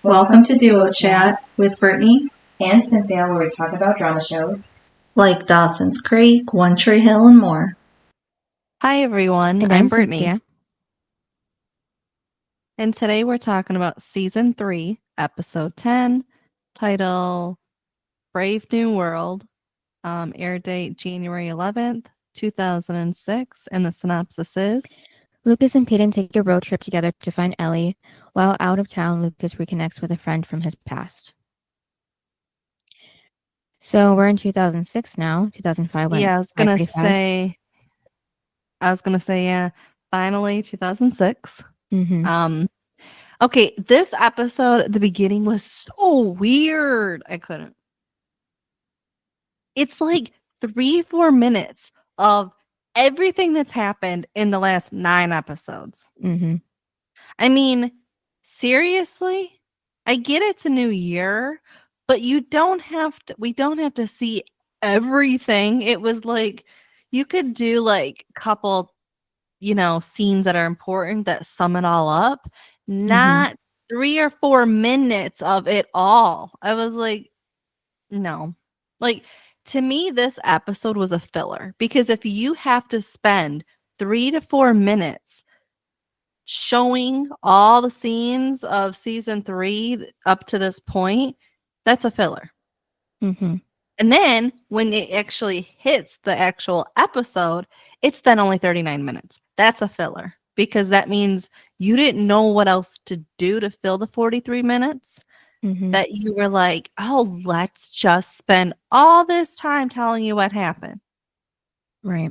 Welcome to Duo Chat with Brittany and Cynthia, where we talk about drama shows like Dawson's Creek, One Tree Hill, and more. Hi, everyone. And I'm I'm Brittany. Cynthia. And today we're talking about Season 3, Episode 10, title Brave New World, air date January 11th, 2006, and the synopsis is... Lucas and Peyton take a road trip together to find Ellie. While out of town, Lucas reconnects with a friend from his past. So we're in 2006 now. 2005 went I was gonna say, yeah, finally 2006. Mm-hmm. Okay, this episode at the beginning was so weird. I couldn't. It's like 3-4 minutes of everything that's happened in the last 9 episodes. Mm-hmm. I mean, seriously, I get it's a new year, but we don't have to see everything. It was like you could do like a couple, scenes that are important that sum it all up, not 3 or 4 minutes of it all. I was like, no. Like, to me, this episode was a filler because if you have to spend 3 to 4 minutes showing all the scenes of season 3 up to this point, that's a filler. Mm-hmm. And then when it actually hits the actual episode, it's then only 39 minutes. That's a filler because that means you didn't know what else to do to fill the 43 minutes. That you were like, oh, let's just spend all this time telling you what happened. Right.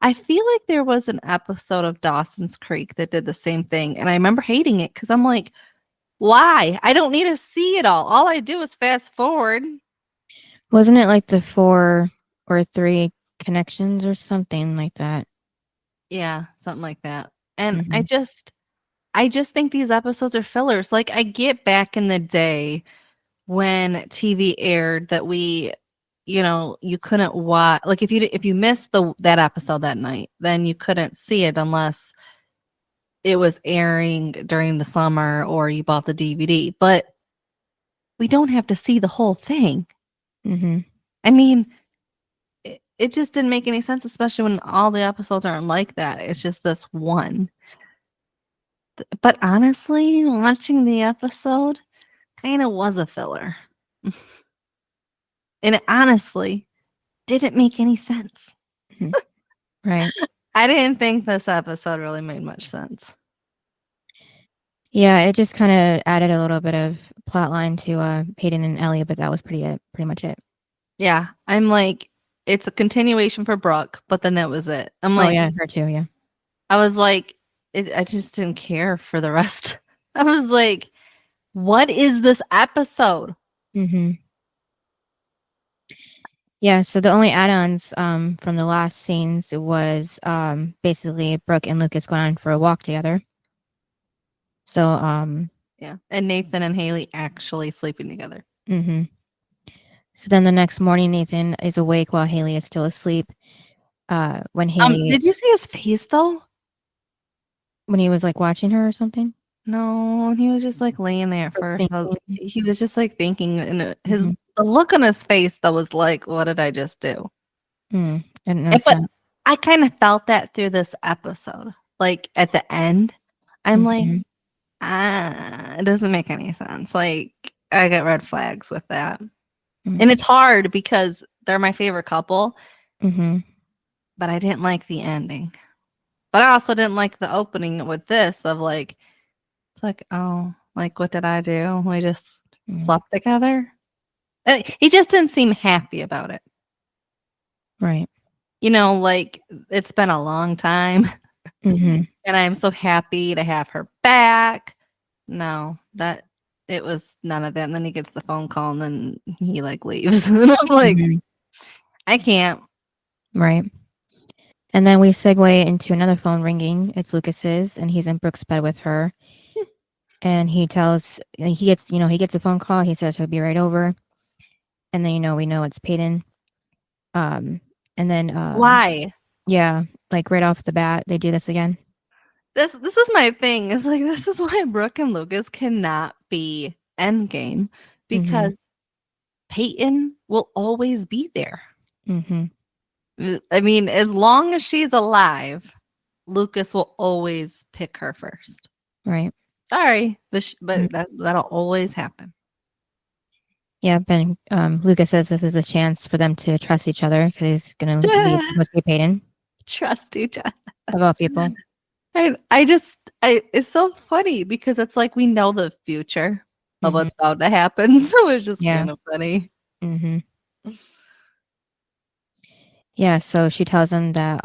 I feel like there was an episode of Dawson's Creek that did the same thing. And I remember hating it because I'm like, why? I don't need to see it all. All I do is fast forward. Wasn't it like the 4 or 3 connections or something like that? Yeah, something like that. And I just think these episodes are fillers. Like, I get back in the day when TV aired that you couldn't watch. Like, if you missed that episode that night, then you couldn't see it unless it was airing during the summer or you bought the DVD. But we don't have to see the whole thing. Mm-hmm. I mean, it just didn't make any sense, especially when all the episodes aren't like that. It's just this one. But honestly, watching the episode kind of was a filler. And it honestly didn't make any sense. Right. I didn't think this episode really made much sense. Yeah, it just kind of added a little bit of plot line to Peyton and Ellie, but that was pretty much it. Yeah, I'm like, it's a continuation for Brooke, but then that was it. I'm like, oh yeah, her too. Yeah, I was like, I just didn't care for the rest. I was like, what is this episode? Mm-hmm. Yeah, so the only add-ons from the last scenes was basically Brooke and Lucas going on for a walk together. So yeah, and Nathan and Haley actually sleeping together. Mm-hmm. So then the next morning, Nathan is awake while Haley is still asleep. When Haley did you see his face though? When he was like watching her or something? No, he was just like laying there at first. He was just like thinking, and the look on his face that was like, "What did I just do?" But I kind of felt that through this episode. Like at the end, I'm like, it doesn't make any sense. Like I get red flags with that, and it's hard because they're my favorite couple. But I didn't like the ending. But I also didn't like the opening with this of like, it's like, oh, like what did I do? We just slept together. He just didn't seem happy about it. Right. Like it's been a long time. And I'm so happy to have her back. No, that it was none of that. And then he gets the phone call and then he like leaves. And I'm like, I can't. Right. And then we segue into another phone ringing. It's Lucas's, and he's in Brooke's bed with her. And he gets a phone call. He says he'll be right over. And then, we know it's Peyton. And then why? Yeah, like right off the bat, they do this again. This is my thing. It's like, this is why Brooke and Lucas cannot be end game because Peyton will always be there. I mean, as long as she's alive, Lucas will always pick her first. Right. Sorry, but that'll always happen. Yeah, but Lucas says this is a chance for them to trust each other because he's going to leave mostly Peyton. Trust each other. Of all people. It's so funny because it's like we know the future of what's about to happen. So it's just kind of funny. Yeah, so she tells him that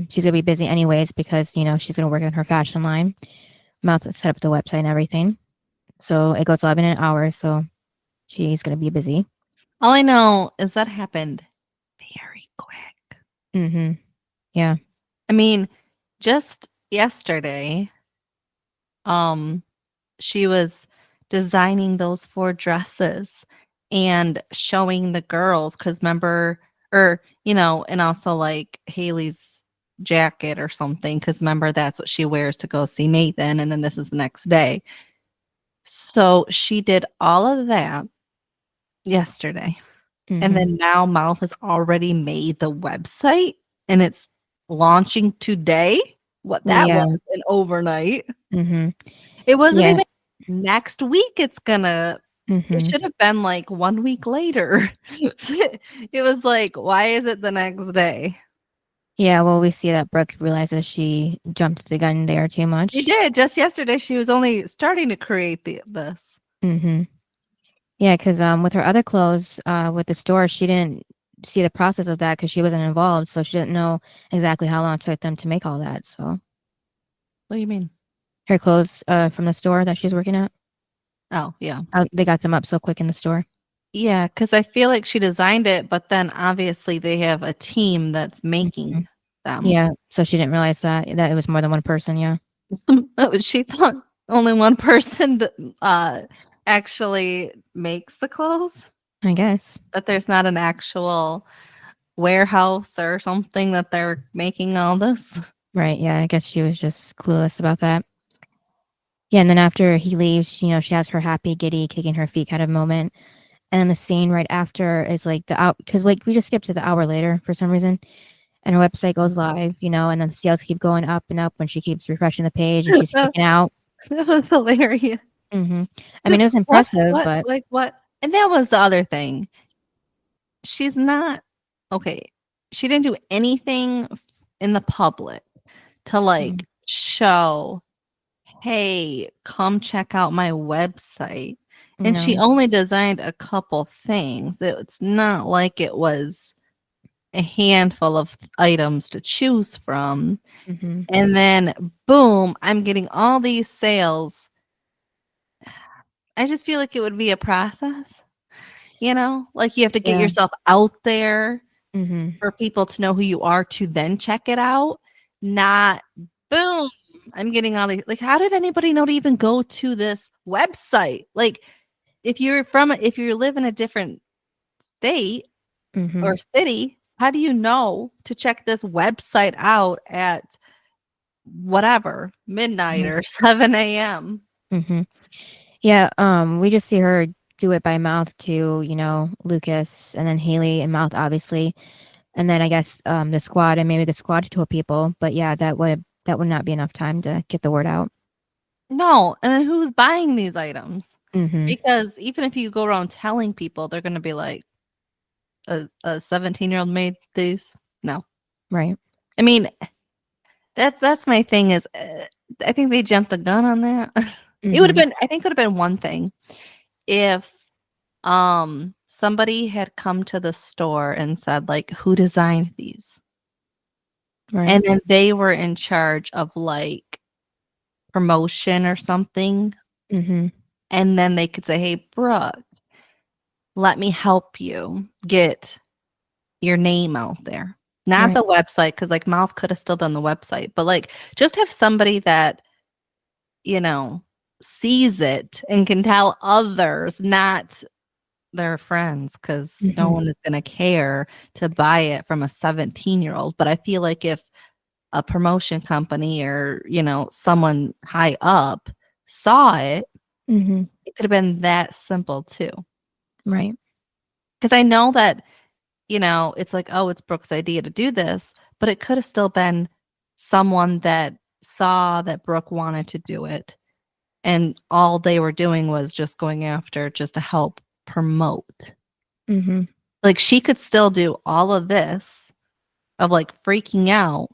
she's going to be busy anyways because, you know, she's going to work on her fashion line. About to set up the website and everything. So it goes live in an hour, so she's going to be busy. All I know is that happened very quick. Yeah. I mean, just yesterday, she was designing those 4 dresses and showing the girls because remember, you know, and also like Haley's jacket or something because remember that's what she wears to go see Nathan, and then this is the next day. So she did all of that yesterday, and then now Mouth has already made the website and it's launching today. What that was an overnight. It wasn't even next week. It's gonna. It should have been like 1 week later. It was like, why is it the next day? Yeah, well, we see that Brooke realizes she jumped the gun there too much. She did. Just yesterday, she was only starting to create this. Yeah, because with her other clothes, with the store, she didn't see the process of that because she wasn't involved, so she didn't know exactly how long it took them to make all that. So, what do you mean? Her clothes from the store that she's working at. Oh, yeah. They got them up so quick in the store. Yeah, because I feel like she designed it, but then obviously they have a team that's making them. Yeah, so she didn't realize that it was more than one person. Yeah. She thought only one person actually makes the clothes. I guess. That there's not an actual warehouse or something that they're making all this. Right. Yeah, I guess she was just clueless about that. Yeah, and then after he leaves, you know, she has her happy, giddy, kicking her feet kind of moment. And then the scene right after is like because like we just skipped to the hour later for some reason. And her website goes live, you know, and then the sales keep going up and up when she keeps refreshing the page and she's freaking out. That was hilarious. I mean, it was impressive, but like what? And that was the other thing. She's not okay. She didn't do anything in the public to like show, hey, come check out my website. And she only designed a couple things. It's not like it was a handful of items to choose from. And then boom, I'm getting all these sales. I just feel like it would be a process, you know, like you have to get yourself out there for people to know who you are to then check it out. Not boom, I'm getting all these. Like, how did anybody know to even go to this website? Like, if you live in a different state or city, how do you know to check this website out at whatever midnight or 7 a.m.? Yeah, we just see her do it by mouth to, you know, Lucas and then Haley and mouth obviously, and then I guess the squad and maybe the squad told people, but yeah, that would not be enough time to get the word out. No, and then who's buying these items? Because even if you go around telling people, they're going to be like, a 17-year-old made these? No. Right. I mean, that's my thing is, I think they jumped the gun on that. It would have been, I think it would have been one thing if somebody had come to the store and said, like, who designed these? Right. And then they were in charge of like promotion or something. And then they could say, hey, Brooke, let me help you get your name out there. Not the website, because like Mouth could have still done the website, but like just have somebody that, you know, sees it and can tell others, not their friends, because no one is going to care to buy it from a 17-year-old. But I feel like if a promotion company or, you know, someone high up saw it, It could have been that simple too. Right. Because I know that, it's like, oh, it's Brooke's idea to do this, but it could have still been someone that saw that Brooke wanted to do it. And all they were doing was just going after just to help promote. Like she could still do all of this of like freaking out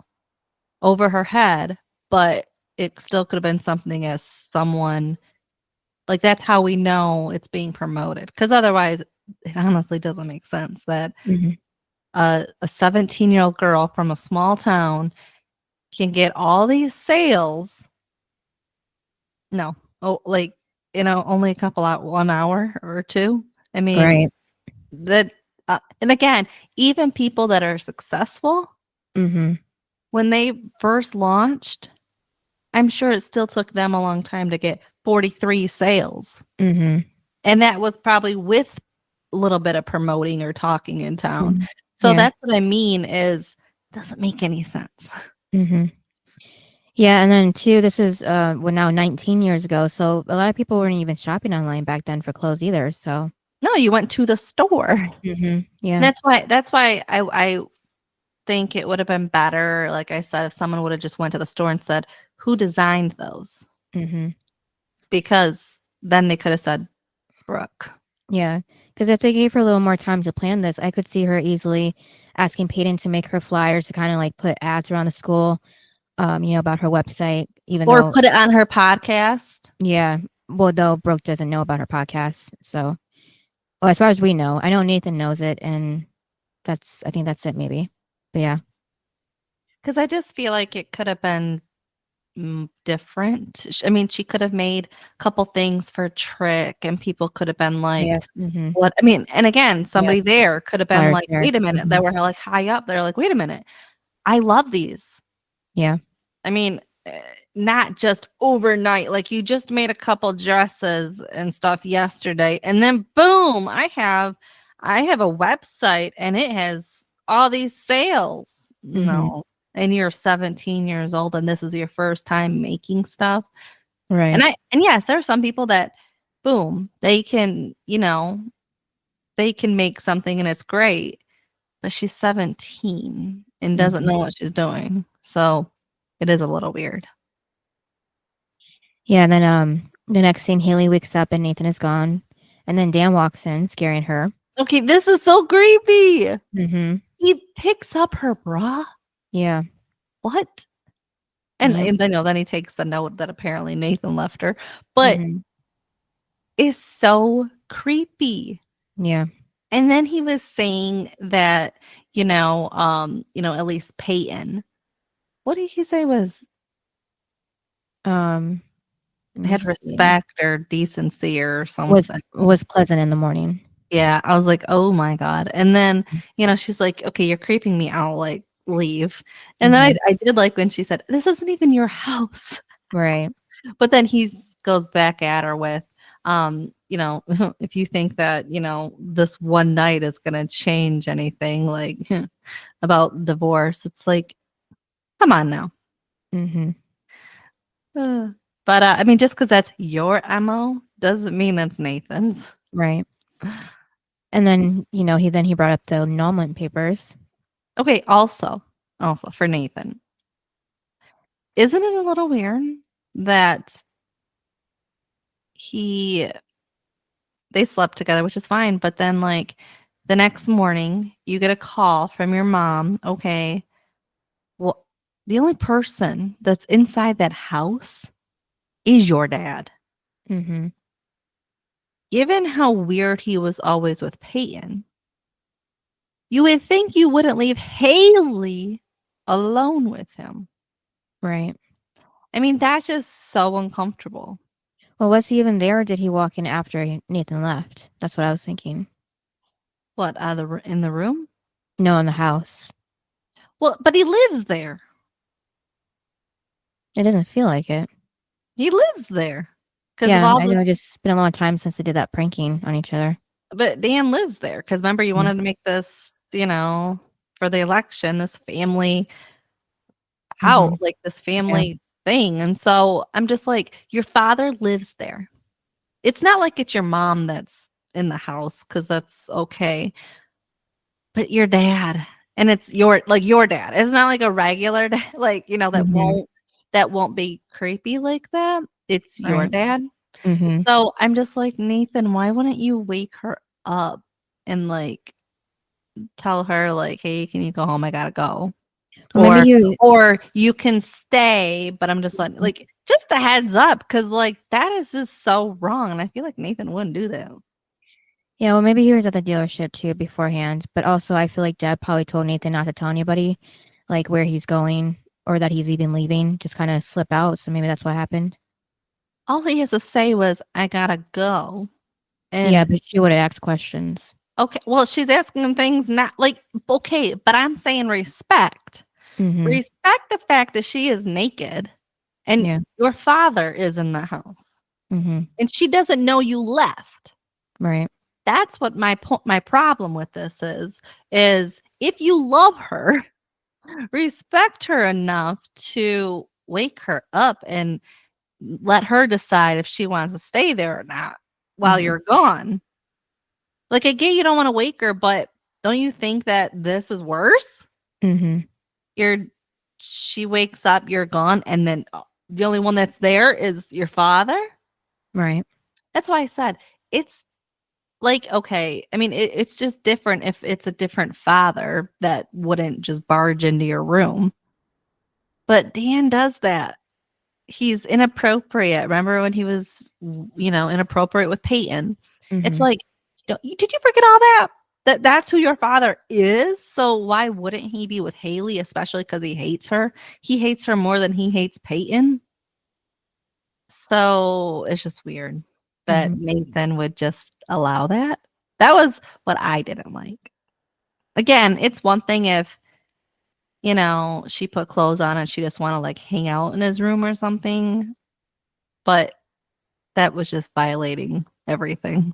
over her head, but it still could have been something as someone like that's how we know it's being promoted. Because otherwise, it honestly doesn't make sense that a 17-year-old girl from a small town can get all these sales. No, like only a couple out 1 hour or two. I mean, Right. that, and again, even people that are successful, when they first launched, I'm sure it still took them a long time to get 43 sales. And that was probably with a little bit of promoting or talking in town. So that's what I mean is doesn't make any sense. Yeah, and then too, this is now 19 years ago, so a lot of people weren't even shopping online back then for clothes either. So no, you went to the store. Yeah, And that's why I think it would have been better, like I said, if someone would have just went to the store and said, who designed those? Because then they could have said Brooke. Yeah, because if they gave her a little more time to plan this, I could see her easily asking Peyton to make her flyers to kind of like put ads around the school, about her website, Or put it on her podcast. Yeah, well, though Brooke doesn't know about her podcast, so as far as we know, I know Nathan knows it, and I think that's it, maybe. But yeah, because I just feel like it could have been different. I mean, she could have made a couple things for Trick, and people could have been like, "What?" I mean, and again, somebody there could have been flyers like, there. "Wait a minute!" That were like high up. They're like, "Wait a minute, I love these." Yeah. I mean, not just overnight. Like you just made a couple dresses and stuff yesterday, and then boom, I have a website, and it has all these sales. No. And you're 17 years old and this is your first time making stuff. Right. And yes, there are some people that boom, they can, they can make something and it's great. But she's 17 and doesn't know what she's doing. So it is a little weird. Yeah, and then the next scene, Haley wakes up and Nathan is gone. And then Dan walks in, scaring her. Okay, this is so creepy. He picks up her bra. Yeah. What? And then he takes the note that apparently Nathan left her. But it's so creepy. Yeah. And then he was saying that, at least Peyton. What did he say was had respect or decency or something? Was pleasant in the morning. Yeah, I was like, oh my God. And then, she's like, okay, you're creeping me out, like leave. And then I did like when she said, this isn't even your house. Right. But then he goes back at her with, if you think that, this one night is going to change anything like about divorce, it's like, come on now. But I mean, just because that's your MO doesn't mean that's Nathan's. Right. And then, he brought up the annulment papers. Okay, also for Nathan. Isn't it a little weird that they slept together, which is fine, but then like the next morning you get a call from your mom, okay, well, the only person that's inside that house is your dad. Given how weird he was always with Peyton, you would think you wouldn't leave Haley alone with him. Right. I mean, that's just so uncomfortable. Well, was he even there or did he walk in after Nathan left? That's what I was thinking. What, in the room? No, in the house. Well, but he lives there. It doesn't feel like it. He lives there. Yeah, I know. It's been a long time since they did that pranking on each other. But Dan lives there because remember you wanted to make this, for the election, this family like this family thing. And so I'm just like, your father lives there. it's not like it's your mom that's in the house, because that's okay. But your dad, and it's your dad. It's not like a regular dad, like, that Mhm. won't be creepy like that. It's your Right. dad. Mhm. So I'm just like, Nathan, why wouldn't you wake her up and like tell her like, hey, can you go home? I gotta go. Well, maybe you Or you can stay, but I'm just like just a heads up, because like that is just so wrong. And I feel like Nathan wouldn't do that. Yeah, well, maybe he was at the dealership too beforehand, but also I feel like Dad probably told Nathan not to tell anybody, like, where he's going or that he's even leaving, just kinda slip out, so maybe that's what happened. All he has to say was, I gotta go. Yeah, And but she would've asked questions. okay, well, she's asking him things not like, okay, but I'm saying respect. Mhm. Respect the fact that she is naked and Yeah. your father is in the house Mhm. and she doesn't know you left. Right. That's what my problem with this is if you love her, respect her enough to wake her up and let her decide if she wants to stay there or not while Mhm. you're gone. Like, I get you don't want to wake her, but don't you think that this is worse? Mhm. You're She wakes up, you're gone, and then the only one that's there is your father. Right. That's why I said it's like, okay, I mean, it's just different if it's a different father that wouldn't just barge into your room. But Dan does that. He's inappropriate. Remember when he was, inappropriate with Peyton? It's Mhm. like, did you forget all that? That's who your father is. So why wouldn't he be with Haley, especially because he hates her? He hates her more than he hates Peyton. So it's just weird that Mhm. Nathan would just allow that. That was what I didn't like. Again, it's one thing if, she put clothes on and she just want to like hang out in his room or something, but that was just violating everything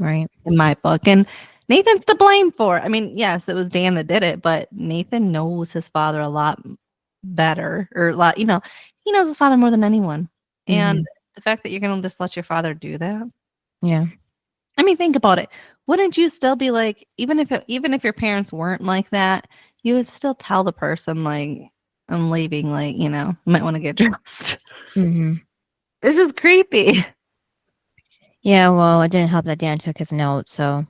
Right. in my book. And Nathan's to blame for it. I mean, yes, it was Dan that did it, but Nathan knows his father a lot better, or a lot, he knows his father more than anyone. And Mhm. the fact that you're going to just let your father do that. Yeah. I mean, think about it. Wouldn't you still be like, even if your parents weren't like that, you would still tell the person like, I'm leaving, like, you might want to get dressed. Mhm. It's just creepy. Yeah, well, it didn't help that Dan took his note, so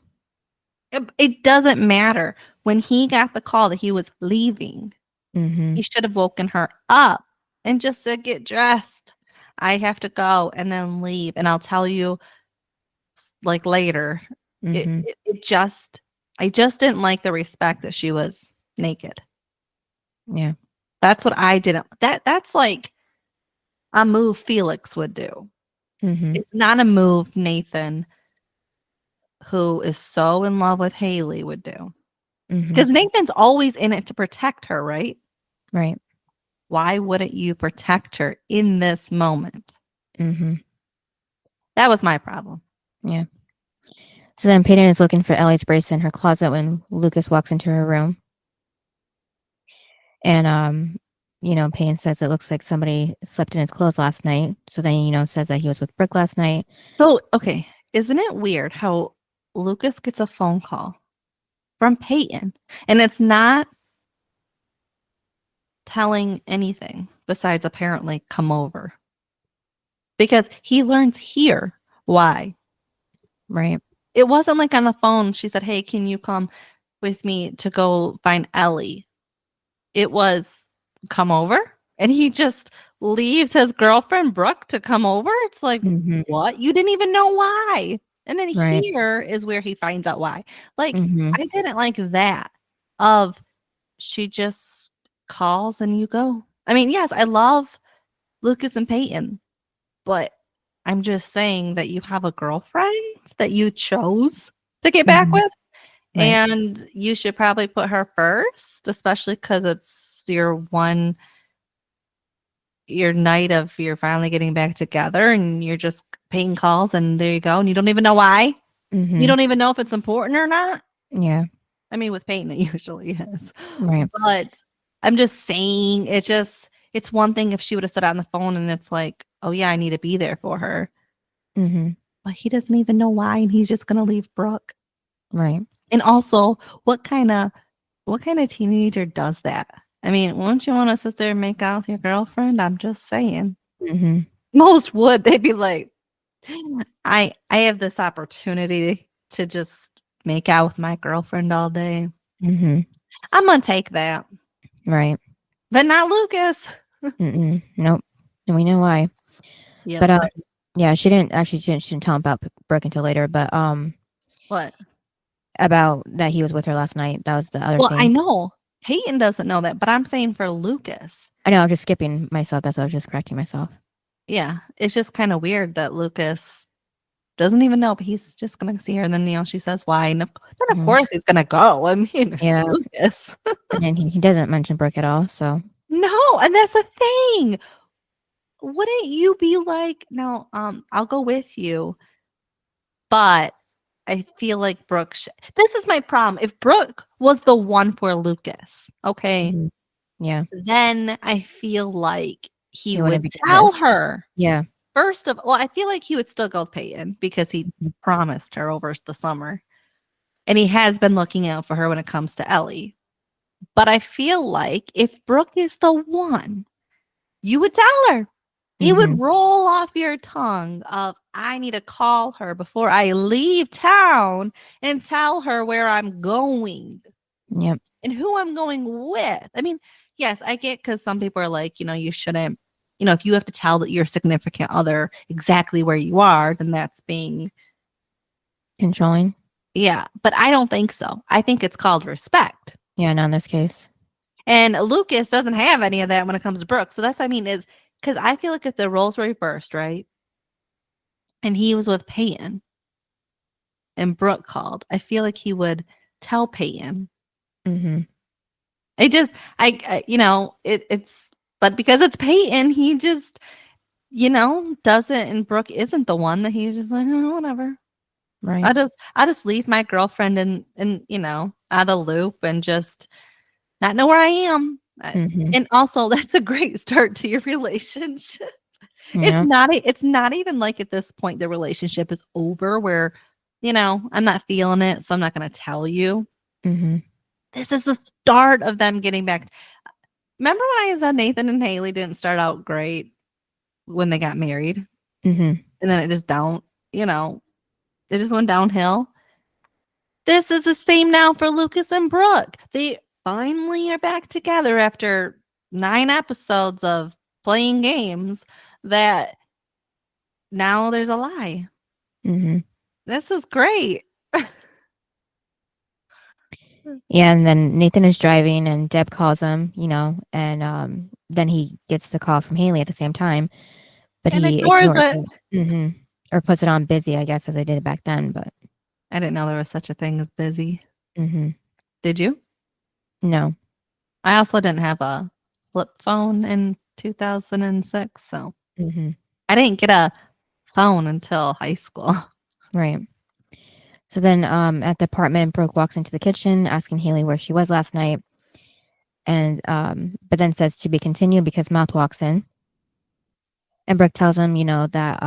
It doesn't matter. When he got the call that he was leaving, he Mhm. should have woken her up and just said, get dressed. I have to go, and then leave. And I'll tell you like later. It, Mhm. it, it just, I just didn't like the respect that she was naked. Yeah. That's what I didn't. That's like a move Felix would do. Mhm. It's not a move Nathan, who is so in love with Haley, would do. Mhm. Because Nathan's always in it to protect her, right? Right. Why wouldn't you protect her in this moment? Mhm. That was my problem. Yeah. So then Peyton is looking for Ellie's bracelet in her closet when Lucas walks into her room. And Peyton says it looks like somebody slept in his clothes last night. So then, says that he was with Brooke last night. So, okay, isn't it weird how Lucas gets a phone call from Peyton and it's not telling anything besides apparently come over? Because he learns here why. Right. It wasn't like on the phone, she said, hey, can you come with me to go find Ellie? It was come over, and he just leaves his girlfriend Brooke to come over. It's like, Mhm. what? You didn't even know why. And then Right. here is where he finds out why. Like, Mhm. I didn't like that of she just calls and you go. I mean, yes, I love Lucas and Peyton, but I'm just saying that you have a girlfriend that you chose to get back Mhm. with. Right. And you should probably put her first, especially because it's your night of you're finally getting back together and you're just paying calls and there you go. And you don't even know why. You Mhm. don't even know if it's important or not. Yeah. I mean, with Peyton, it usually is. Right. But I'm just saying, it's one thing if she would have said on the phone and it's like, oh, yeah, I need to be there for her. Mhm. but he doesn't even know why, and he's just gonna leave Brooke. Right. And also, what kind of teenager does that? I mean, wouldn't you want to sit there and make out with your girlfriend? I'm just saying. Mm-hmm. Most would. They'd be like, I have this opportunity to just make out with my girlfriend all day. Mm-hmm. I'm gonna take that. Right. But not Lucas. Nope. And we know why. Yeah. But yeah, she didn't tell him about Brooke until later, but What? about that he was with her last night. That was the other Well, scene. I know. Peyton doesn't know that, but I'm saying for Lucas. I know, I'm just skipping myself. That's why I was just correcting myself. Yeah. It's just kind of weird that Lucas doesn't even know, but he's just gonna see her, and then she says why, and of course he's gonna go. I mean, it's Lucas. And then he doesn't mention Brooke at all. So no, and that's the thing. Wouldn't you be like, no, I'll go with you, but I feel like Brooke. This is my problem. If Brooke was the one for Lucas, okay, yeah, then I feel like he wouldn't would be tell honest. her. Yeah. First of all, I feel like he would still go with Peyton because he promised her over the summer. And he has been looking out for her when it comes to Ellie. But I feel like if Brooke is the one, you would tell her. It would roll off your tongue of, I need to call her before I leave town and tell her where I'm going. Yep. And who I'm going with. I mean, yes, I get because some people are like, you shouldn't, if you have to tell that your significant other exactly where you are, then that's being controlling. Yeah, but I don't think so. I think it's called respect. Yeah, not in this case. And Lucas doesn't have any of that when it comes to Brooke. So that's what I mean is because I feel like if the roles were reversed, right? And he was with Peyton and Brooke called, I feel like he would tell Peyton. It just, it's, but because it's Peyton, he just, doesn't, and Brooke isn't the one that he's just like, oh, whatever. Right. I'll just leave my girlfriend and out of the loop and just not know where I am. And also that's a great start to your relationship. Yeah. It's not even like at this point the relationship is over where, I'm not feeling it, so I'm not going to tell you. This is the start of them getting back. Remember when I said Nathan and Haley didn't start out great when they got married? And then it just it just went downhill. This is the same now for Lucas and Brooke. They finally are back together after 9 episodes of playing games that now there's a lie. This is great. Yeah, and then Nathan is driving and Deb calls him, and then he gets the call from Haley at the same time, but he ignores it. Or puts it on busy, I guess, as I did it back then, but I didn't know there was such a thing as busy. Did you? No. I also didn't have a flip phone in 2006, so I didn't get a phone until high school. Right. So then at the apartment, Brooke walks into the kitchen asking Haley where she was last night, and but then says to be continued because Mouth walks in. And Brooke tells him, that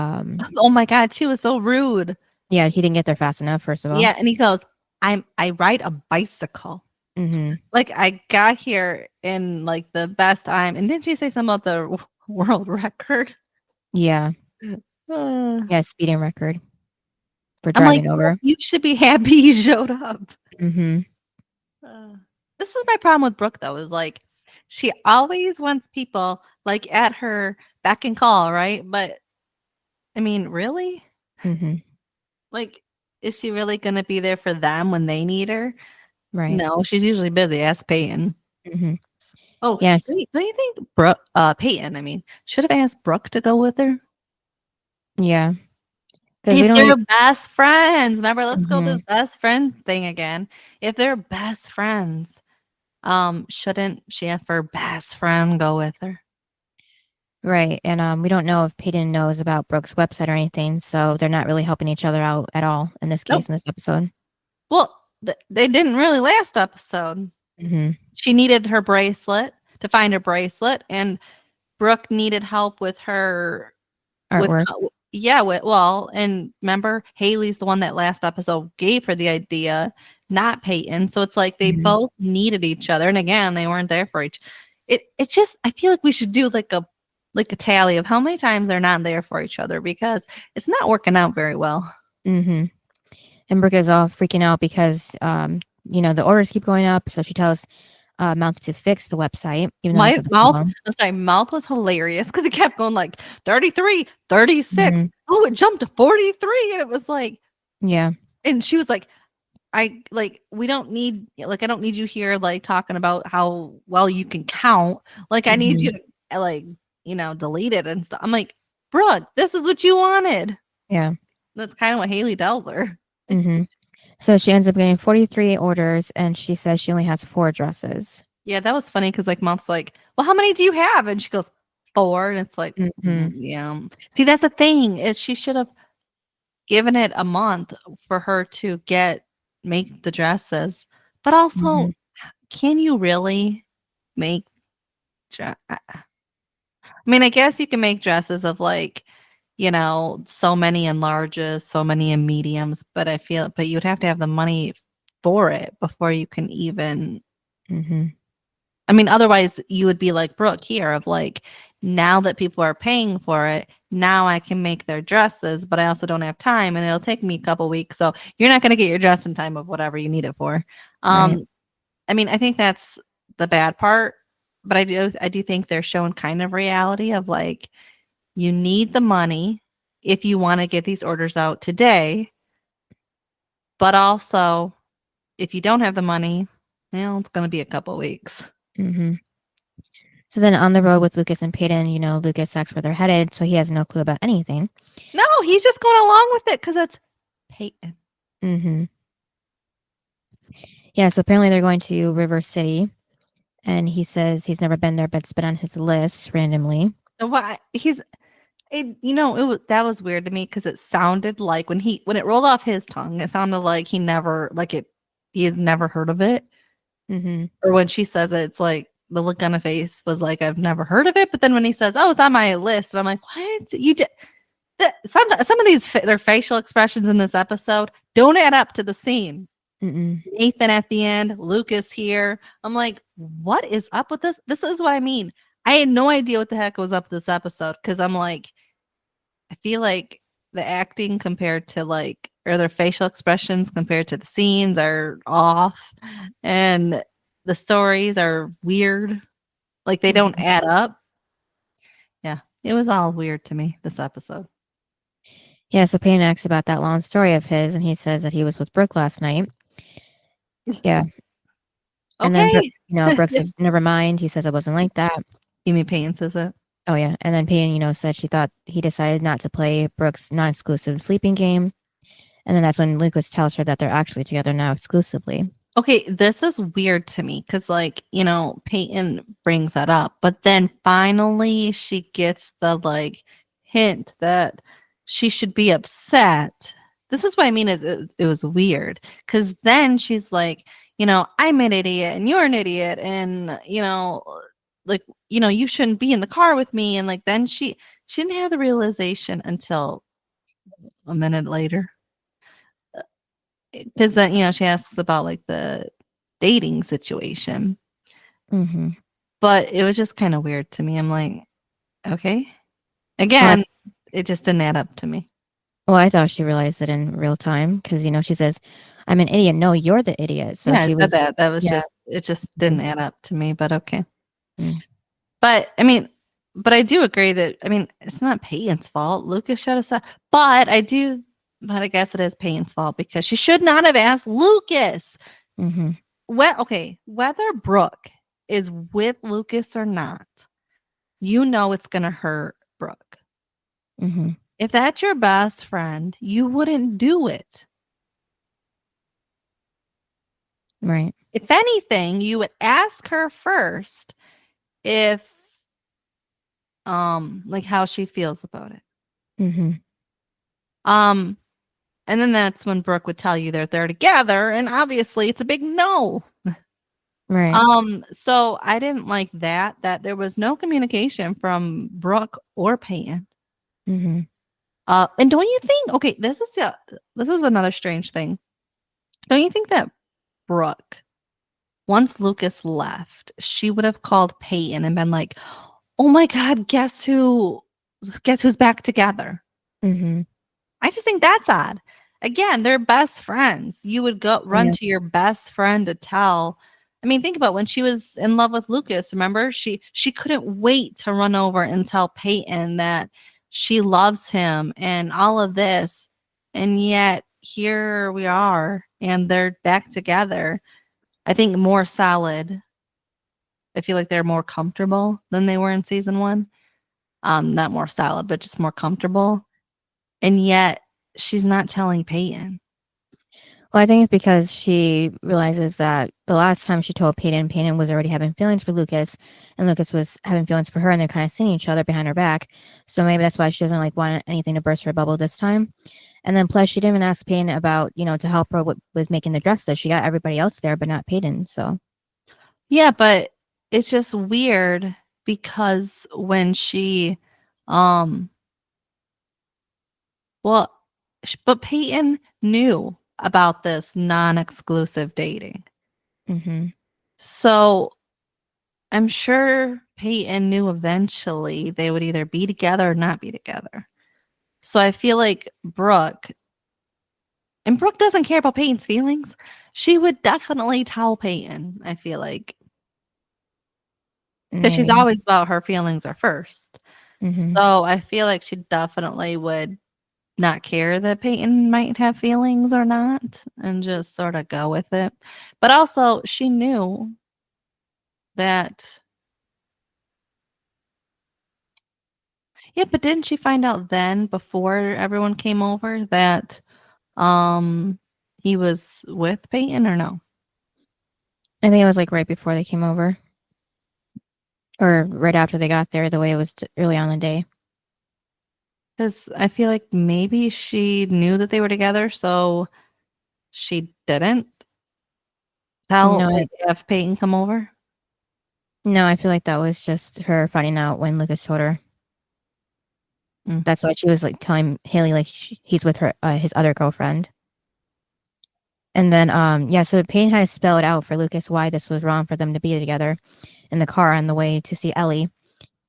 oh my God, she was so rude. Yeah, he didn't get there fast enough, first of all. Yeah, and he goes, I ride a bicycle. Like I got here in like the best time. And didn't she say something about the world record? Yeah. Yeah, speeding record for driving over. You should be happy you showed up. This is my problem with Brooke, though, is like she always wants people like at her beck and call, right? But I mean, really? Like, is she really going to be there for them when they need her? Right. No, she's usually busy. Ask Peyton. Oh, yeah. Don't you think Peyton, should have asked Brooke to go with her? Yeah. If they're best friends, remember, let's go this best friend thing again. If they're best friends, shouldn't she have her best friend go with her? Right. And we don't know if Peyton knows about Brooke's website or anything, so they're not really helping each other out at all in this case, in this episode. Well, they didn't really last episode. She needed her bracelet to find her bracelet, and Brooke needed help with her artwork. Yeah, well, and remember, Haley's the one that last episode gave her the idea, not Peyton. So it's like they both needed each other, and again, they weren't there for each. It just I feel like we should do like a tally of how many times they're not there for each other because it's not working out very well. Mm-hmm. And Brooke is all freaking out because the orders keep going up. So she tells Mouth to fix the website. Even though My mouth, I'm sorry, mouth was hilarious because it kept going like 33, 36. Oh, it jumped to 43. And it was like, yeah. And she was like, we don't need, like, I don't need you here, like, talking about how well you can count. Like, I need you to, like, delete it and stuff. I'm like, Brooke, this is what you wanted. Yeah. That's kind of what Haley tells her. So she ends up getting 43 orders and she says she only has 4 dresses. Yeah, that was funny because like Mom's like, well, how many do you have? And she goes, 4. And it's like, yeah. See, that's the thing is she should have given it a month for her to make the dresses. But also, can you really make I mean, I guess you can make dresses of like, so many in larges, so many in mediums, but you'd have to have the money for it before you can even. I mean, otherwise you would be like Brooke here of like, now that people are paying for it, now I can make their dresses, but I also don't have time and it'll take me a couple weeks. So you're not going to get your dress in time of whatever you need it for. I mean, I think that's the bad part, but I do think they're showing kind of reality of like, you need the money if you want to get these orders out today. But also, if you don't have the money, it's going to be a couple weeks. So then on the road with Lucas and Peyton, Lucas asks where they're headed, so he has no clue about anything. No, he's just going along with it because it's Peyton. Yeah, so apparently they're going to River City, and he says he's never been there, but it's been on his list randomly. Why that was weird to me because it sounded like when it rolled off his tongue, it sounded like he has never heard of it. Or when she says it, it's like the look on her face was like, I've never heard of it. But then when he says, oh, it's on my list, and I'm like, what? You did some of these their facial expressions in this episode don't add up to the scene. Nathan at the end, Lucas here. I'm like, what is up with this? This is what I mean. I had no idea what the heck was up this episode because I'm like, I feel like the acting compared to or their facial expressions compared to the scenes are off, and the stories are weird. Like they don't add up. Yeah, it was all weird to me this episode. Yeah, so Peyton asks about that long story of his, and he says that he was with Brooke last night. Yeah. And then, Brooke says, never mind. He says it wasn't like that. You mean Peyton says it? Oh, yeah. And then Peyton, said she thought he decided not to play Brooke's non-exclusive sleeping game. And then that's when Lucas tells her that they're actually together now exclusively. Okay, this is weird to me because, Peyton brings that up. But then finally she gets the, hint that she should be upset. This is what I mean is it was weird because then she's like, I'm an idiot and you're an idiot and, you shouldn't be in the car with me. And then she didn't have the realization until a minute later. Because then, she asks about the dating situation. But it was just kind of weird to me. I'm like, okay. Again, it just didn't add up to me. Well, I thought she realized it in real time because, she says, I'm an idiot. No, you're the idiot. So yeah, she was that. That was it just didn't add up to me, but okay. But I do agree that, it's not Peyton's fault. Lucas should have said, but I guess it is Peyton's fault because she should not have asked Lucas. Whether Brooke is with Lucas or not, it's going to hurt Brooke. If that's your best friend, you wouldn't do it. Right. If anything, you would ask her first if how she feels about it. And then that's when Brooke would tell you they're together, and obviously it's a big no. Right. So I didn't like that there was no communication from Brooke or Peyton. And don't you think? Okay, this is another strange thing. Don't you think that Brooke, once Lucas left, she would have called Peyton and been like, "Oh my God, guess who? Guess who's back together?" Mm-hmm. I just think that's odd. Again, they're best friends. You would go run to your best friend to tell. I mean, think about when she was in love with Lucas. Remember, she couldn't wait to run over and tell Peyton that she loves him and all of this. And yet here we are, and they're back together. I think more solid. I feel like they're more comfortable than they were in season 1. Not more solid, but just more comfortable. And yet she's not telling Peyton. Well, I think it's because she realizes that the last time she told Peyton was already having feelings for Lucas, and Lucas was having feelings for her, and they're kind of seeing each other behind her back. So maybe that's why she doesn't like want anything to burst her bubble this time. And then plus, she didn't even ask Peyton about, to help her with making the dresses. She got everybody else there, but not Peyton. So yeah, but it's just weird because when she, well, but Peyton knew about this non-exclusive dating. Mm-hmm. So I'm sure Peyton knew eventually they would either be together or not be together. So I feel like Brooke doesn't care about Peyton's feelings. She would definitely tell Peyton, I feel like. Because she's always about her feelings are first. Mm-hmm. So I feel like she definitely would not care that Peyton might have feelings or not and just sort of go with it. But also, she knew that. Yeah, but didn't she find out then before everyone came over that he was with Peyton or no? I think it was like right before they came over. Or right after they got there, the way it was early on in the day. Because I feel like maybe she knew that they were together, so she didn't tell have Peyton come over. No, I feel like that was just her finding out when Lucas told her. That's why she was like telling Haley like he's with her his other girlfriend. And then so Peyton had to spell it out for Lucas why this was wrong for them to be together in the car on the way to see Ellie.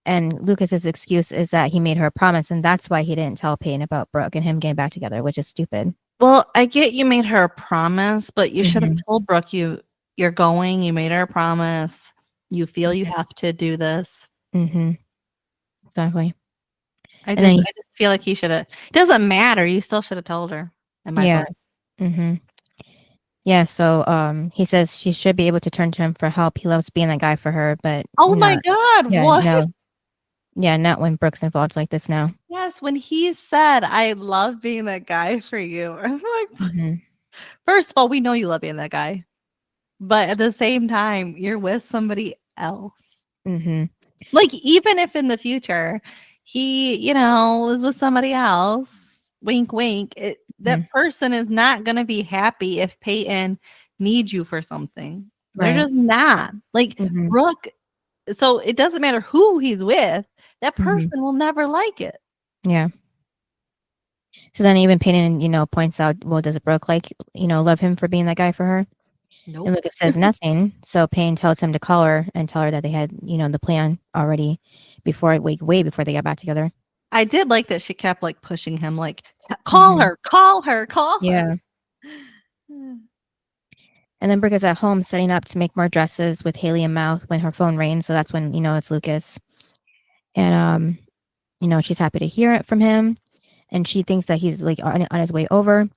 And Lucas's excuse is that he made her a promise, and that's why he didn't tell Peyton about Brooke and him getting back together, which is stupid. Well, I get you made her a promise, but you should have told Brooke you're going. You made her a promise. You feel you have to do this. Mm-hmm. Exactly. I just feel like you should have. It doesn't matter. You still should have told her. Yeah. Mm-hmm. Yeah. So he says she should be able to turn to him for help. He loves being that guy for her, but my God, yeah, what? No. Yeah, not when Brooke's involved like this now. Yes, when he said, "I love being that guy for you," I'm like, first of all, we know you love being that guy, but at the same time, you're with somebody else. Mm-hmm. Like, even if in the future he, was with somebody else, wink, wink, that person is not going to be happy if Peyton needs you for something. They're just not. Like, Brooke, so it doesn't matter who he's with, that person will never like it. Yeah. So then even Peyton, points out, well, does Brooke love him for being that guy for her? Nope. And Lucas says nothing. So Peyton tells him to call her and tell her that they had, the plan already before, way before they got back together. I did like that she kept like pushing him, like, call her. Yeah. And then Brooke is at home setting up to make more dresses with Haley in mouth when her phone rings. So that's when, it's Lucas. And, she's happy to hear it from him. And she thinks that he's like on his way over.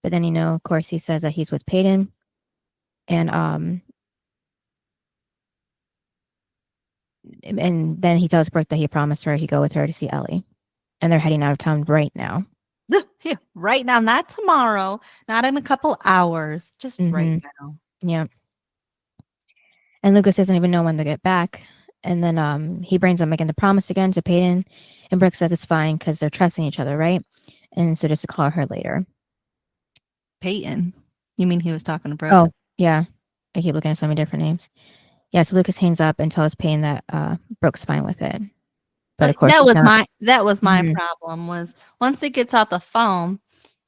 But then, of course, he says that he's with Peyton. And then he tells Brooke that he promised her he'd go with her to see Ellie. And they're heading out of town right now. Yeah, right now, not tomorrow, not in a couple hours, just right now. Yeah. And Lucas doesn't even know when to get back. And then he brings up making the promise again to Peyton. And Brooke says it's fine because they're trusting each other, right? And so just to call her later. Peyton? You mean he was talking to Brooke? Oh, yeah. I keep looking at so many different names. Yeah, so Lucas hangs up and tells Peyton that Brooke's fine with it. But of course, that was not. my Mhm. problem was once it gets off the phone,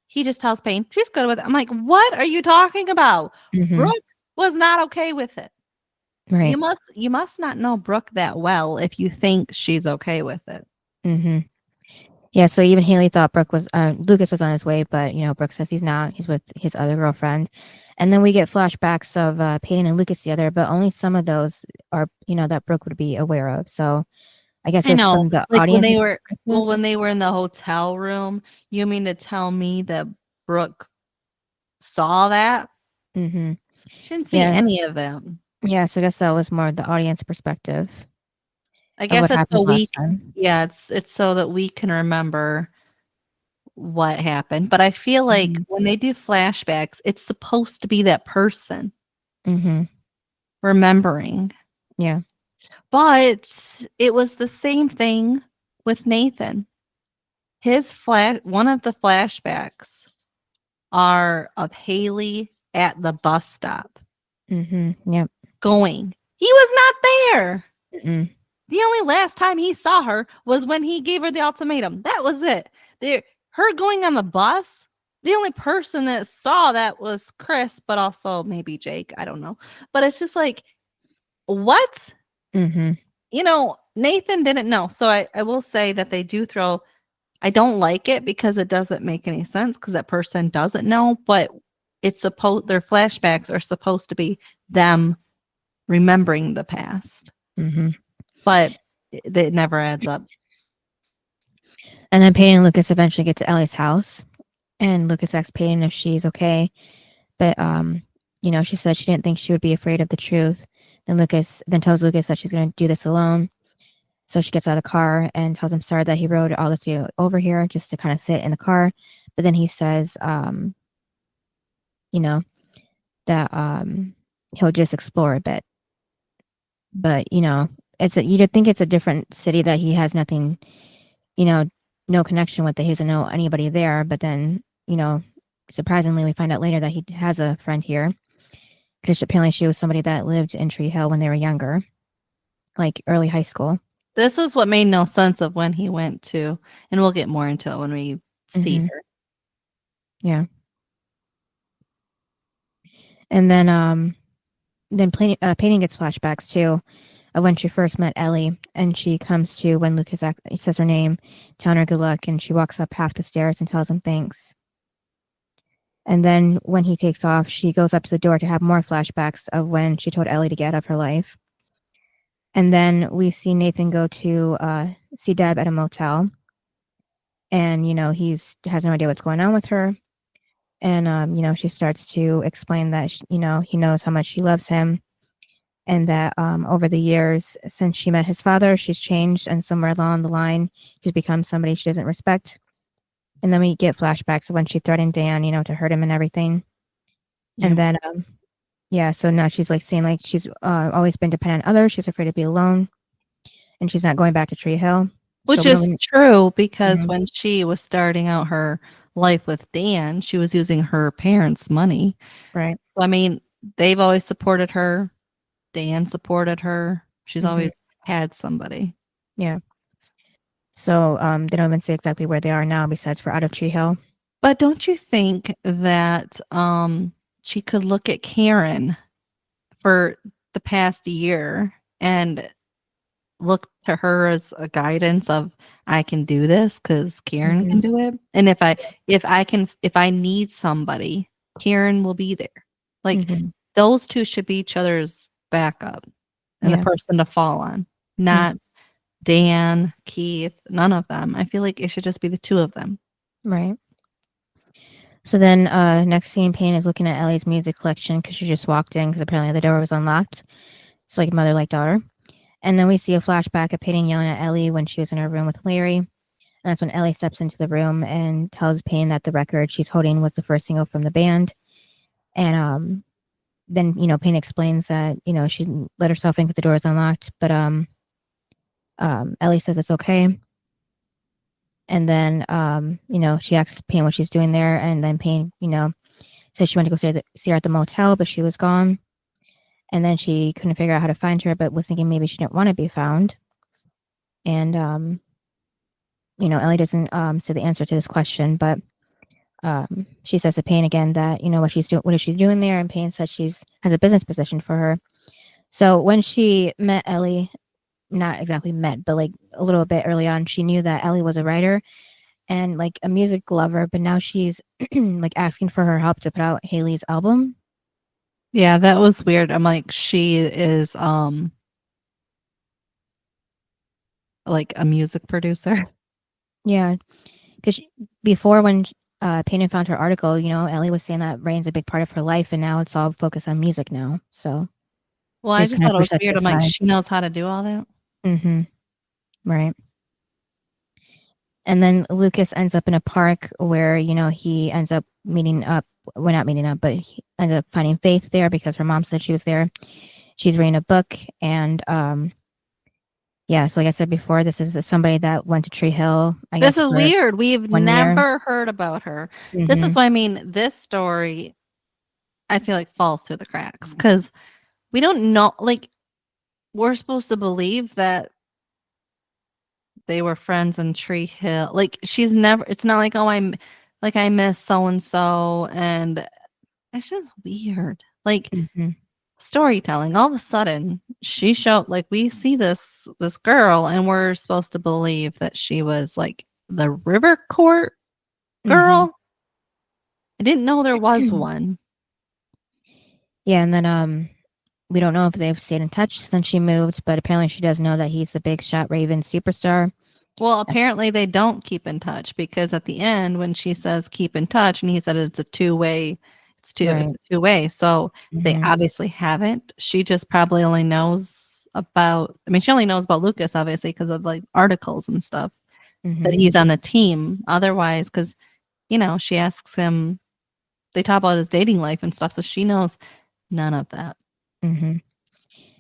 he just tells Peyton, she's good with it. I'm like, what are you talking about? Mhm. Brooke was not okay with it. Right. You must not know Brooke that well if you think she's okay with it. Mm-hmm. Yeah, so even Haley thought Lucas was on his way, but Brooke says he's not. He's with his other girlfriend. And then we get flashbacks of Peyton and Lucas together, but only some of those are, that Brooke would be aware of. So I guess I it's know, from the like when audience's they perspective. were in the hotel room, you mean to tell me that Brooke saw that? Mm-hmm. She didn't see Yeah. any of them. Yeah, so I guess that was more the audience perspective I of guess what it's so happened last time. it's so that we can remember what happened. But I feel like Mhm. when they do flashbacks, it's supposed to be that person Mm-hmm. remembering. Yeah. But it was the same thing with Nathan. One of the flashbacks are of Haley at the bus stop Mm-hmm. Yep. going. He was not there. Mm-mm. The only last time he saw her was when he gave her the ultimatum. That was it. Her going on the bus, the only person that saw that was Chris, but also maybe Jake. I don't know. But it's just like, what? Mm-hmm. Nathan didn't know. So I will say that they do throw, I don't like it because it doesn't make any sense because that person doesn't know, but their flashbacks are supposed to be them remembering the past, Mm-hmm. but it never adds up. And then Peyton and Lucas eventually get to Ellie's house, and Lucas asks Peyton if she's okay, but she said she didn't think she would be afraid of the truth. Then Lucas tells Lucas that she's going to do this alone. So she gets out of the car and tells him sorry that he rode all this way over here just to kind of sit in the car. But then he says, you know, that he'll just explore a bit. But you'd think it's a different city that he has nothing, no connection with. That he doesn't know anybody there. But then surprisingly, we find out later that he has a friend here because apparently she was somebody that lived in Tree Hill when they were younger, like early high school. This is what made no sense of when he went to, and we'll get more into it when we see Mhm. her. Yeah. And then Peyton gets flashbacks too of when she first met Ellie, and she comes to when Lucas says her name, telling her good luck, and she walks up half the stairs and tells him thanks. And then when he takes off, she goes up to the door to have more flashbacks of when she told Ellie to get out of her life. And then we see Nathan go to see Deb at a motel, and he has no idea what's going on with her. And she starts to explain that he knows how much she loves him, and that over the years since she met his father, she's changed, and somewhere along the line, she's become somebody she doesn't respect. And then we get flashbacks of when she threatened Dan, to hurt him and everything. Yep. And then, so now she's like saying like she's always been dependent on others. She's afraid to be alone, and she's not going back to Tree Hill. Which So is true because Mhm. when she was starting out her life with Dan, she was using her parents' money. Right. I mean, they've always supported her. Dan supported her. She's Mhm. always had somebody. Yeah. So they don't even say exactly where they are now, besides for out of Tree Hill. But don't you think that she could look at Karen for the past year and look to her as a guidance of I can do this because Karen can do it. And if I need somebody, Karen will be there. Like Mhm. those two should be each other's backup and Yeah. the person to fall on, not Dan, Keith, none of them. I feel like it should just be the two of them. Right. So then next scene, Payne is looking at Ellie's music collection because she just walked in because apparently the door was unlocked. It's like mother like daughter. And then we see a flashback of Payne yelling at Ellie when she was in her room with Larry. And that's when Ellie steps into the room and tells Payne that the record she's holding was the first single from the band. And then, Payne explains that, she let herself in because the door is unlocked. But Ellie says it's okay. And then, she asks Payne what she's doing there. And then Payne, said she went to go see her at the motel, but she was gone. And then she couldn't figure out how to find her, but was thinking maybe she didn't want to be found. And Ellie doesn't say the answer to this question, but she says to Payne again that what is she doing there, and Payne says she's has a business position for her. So when she met Ellie, not exactly met, but like a little bit early on, she knew that Ellie was a writer and like a music lover, but now she's like asking for her help to put out Haley's album. Yeah, that was weird. I'm like, she is like a music producer. Yeah, because before when Payne found her article, Ellie was saying that writing's a big part of her life, and now it's all focused on music now. So, Well, I just thought it was weird. I'm like, she knows how to do all that. Mm-hmm. Right. And then Lucas ends up in a park where, he ends up meeting up. Well, not meeting up, but he ends up finding Faith there because her mom said she was there. She's reading a book. And yeah, so like I said before, this is somebody that went to Tree Hill. This is weird. We've never heard about her. Mm-hmm. This is why I mean, this story, I feel like falls through the cracks because we don't know. Like, we're supposed to believe that they were friends in Tree Hill. Like, she's never. It's not like, oh, I miss so and so, and it's just weird. Like. Mm-hmm. Storytelling, all of a sudden she showed, like, we see this girl and we're supposed to believe that she was like the river court girl. I didn't know there was one. Yeah, and then we don't know if they've stayed in touch since she moved, but apparently she does know that he's the big shot Raven superstar. Well, apparently they don't keep in touch because at the end when she says keep in touch and he said it's a two-way. It's a two-way. So they obviously haven't. She just probably only knows about, she only knows about Lucas, obviously, because of like articles and stuff that he's on the team. Otherwise, because, she asks him, they talk about his dating life and stuff. So she knows none of that.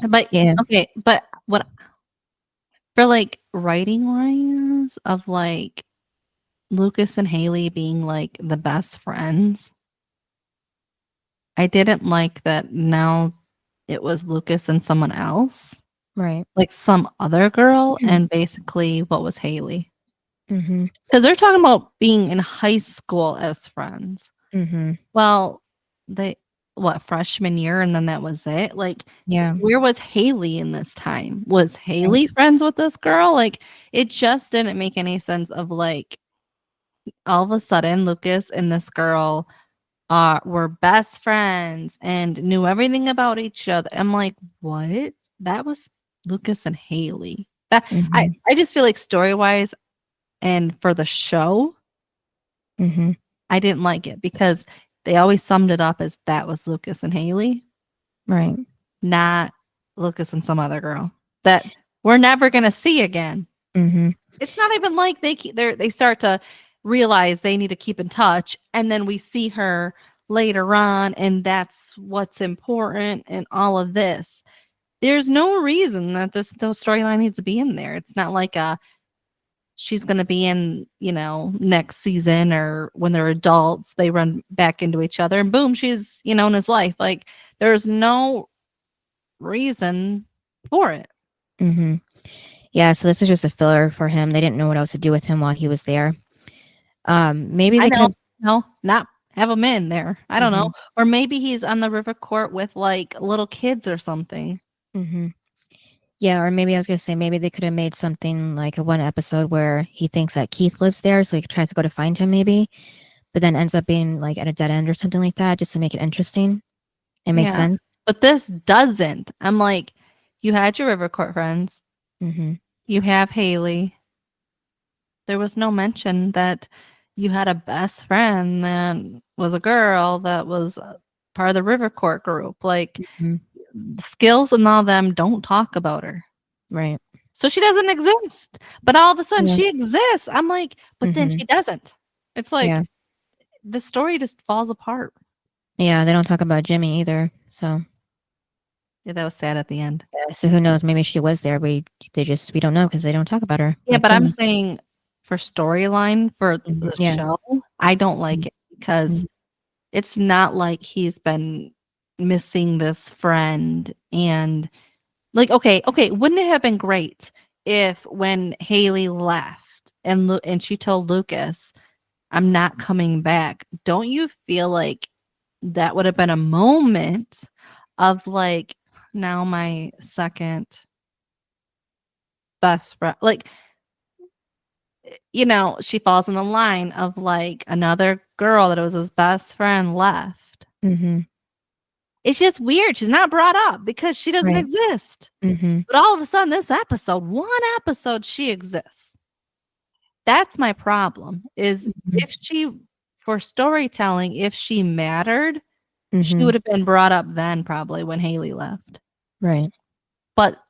But, yeah. Okay. But what, for like writing lines of like Lucas and Haley being like the best friends, I didn't like that now it was Lucas and someone else. Right. Like some other girl and basically what was Haley. Because they're talking about being in high school as friends. Well, freshman year and then that was it? Like, yeah. Where was Haley in this time? Was Haley friends with this girl? Like, it just didn't make any sense of like, all of a sudden Lucas and this girl were best friends and knew everything about each other. I'm like, what? That was Lucas and Haley. That I just feel like story-wise and for the show, I didn't like it because they always summed it up as that was Lucas and Haley. Right. Not Lucas and some other girl that we're never going to see again. It's not even like they start to realize they need to keep in touch and then we see her later on and that's what's important and all of this. There's no reason that this storyline needs to be in there. It's not like she's going to be in, next season or when they're adults, they run back into each other and boom, she's, in his life. Like there's no reason for it. Yeah, so this is just a filler for him. They didn't know what else to do with him while he was there. Maybe they could not have him in there. I don't know. Or maybe he's on the river court with like little kids or something. Yeah, or maybe I was gonna say maybe they could have made something like a one episode where he thinks that Keith lives there, so he tries to go to find him maybe, but then ends up being like at a dead end or something like that, just to make it interesting. It makes sense. But this doesn't. I'm like, you had your river court friends. You have Haley. There was no mention that you had a best friend that was a girl that was part of the river court group. Like Skills and all them don't talk about her. Right. So she doesn't exist. But all of a sudden she exists. I'm like, but then she doesn't. It's like the story just falls apart. Yeah, they don't talk about Jimmy either. So yeah, that was sad at the end. Yeah, so who knows? Maybe she was there. We don't know because they don't talk about her. Yeah, but Jimmy. I'm saying for storyline for the show, I don't like it because it's not like he's been missing this friend and like okay, wouldn't it have been great if when Haley left and she told Lucas, I'm not coming back, don't you feel like that would have been a moment of like, now my second best friend, like, she falls in the line of like another girl that was his best friend left. Mm-hmm. It's just weird. She's not brought up because she doesn't Right. exist. Mm-hmm. But all of a sudden, one episode, she exists. That's my problem. Is if she, for storytelling, if she mattered, she would have been brought up then, probably when Haley left. Right. But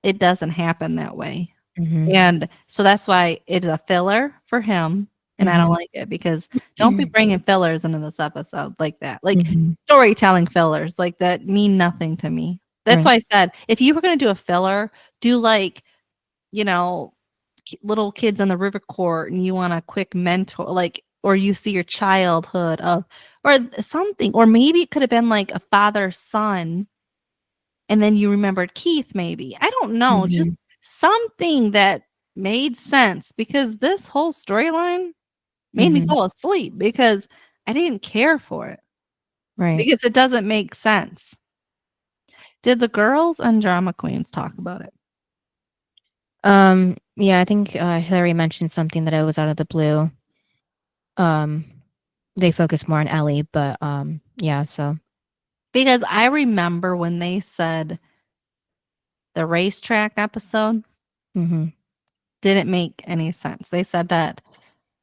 it doesn't happen that way. Mm-hmm. And so that's why it's a filler for him. And I don't like it because don't be bringing fillers into this episode like that. Like storytelling fillers like that mean nothing to me. That's why I said, if you were going to do a filler, do like, little kids on the river court and you want a quick mentor, like, or you see your childhood of, or something, or maybe it could have been like a father son. And then you remembered Keith, maybe. I don't know. Just something that made sense, because this whole storyline made me fall asleep because I didn't care for it. Right. Because it doesn't make sense. Did the girls and drama queens talk about it? Yeah, I think Hillary mentioned something that it was out of the blue. They focus more on Ellie, but yeah, so. Because I remember when they said the racetrack episode didn't make any sense. They said that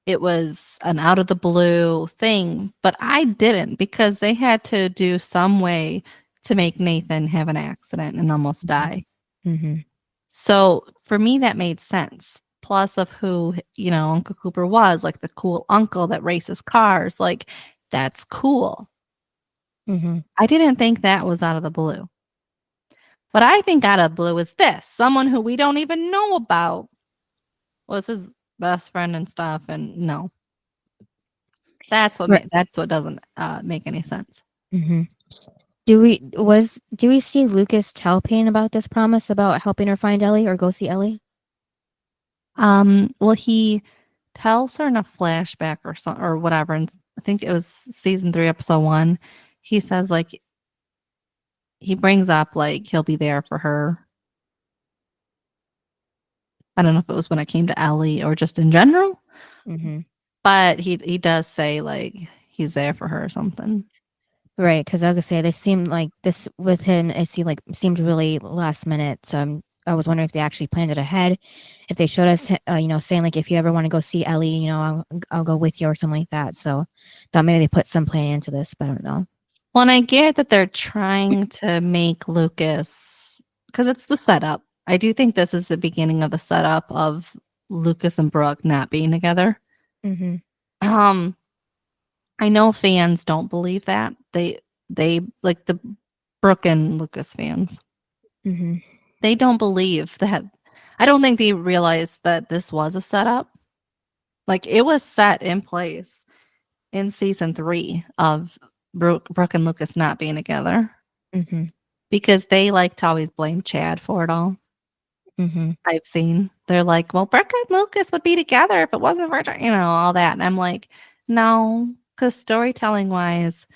it was an out of the blue thing, but I didn't, because they had to do some way to make Nathan have an accident and almost die. So for me, that made sense. Plus of who, Uncle Cooper was, like the cool uncle that races cars, like that's cool. I didn't think that was out of the blue. What I think out of blue is this: someone who we don't even know about was his best friend and stuff, and no. That's what that's what doesn't make any sense. Do we see Lucas tell Payne about this promise about helping her find Ellie or go see Ellie? Well, he tells her in a flashback or whatever, and I think it was season 3, episode 1. He says, like, he brings up like he'll be there for her. I don't know if it was when it came to Ellie or just in general. But he does say like he's there for her or something. Right, because I was gonna say they seemed like this with him. It seemed really last minute. So I was wondering if they actually planned it ahead. If they showed us, saying like, if you ever want to go see Ellie, I'll go with you or something like that. So thought maybe they put some plan into this, but I don't know. Well, and I get that they're trying to make Lucas, because it's the setup. I do think this is the beginning of the setup of Lucas and Brooke not being together. I know fans don't believe that. They like the Brooke and Lucas fans. They don't believe that. I don't think they realized that this was a setup. Like, it was set in place in season 3 of Brooke and Lucas not being together. Because they like to always blame Chad for it all. I've seen. They're like, well, Brooke and Lucas would be together if it wasn't for, all that. And I'm like, no, because storytelling wise,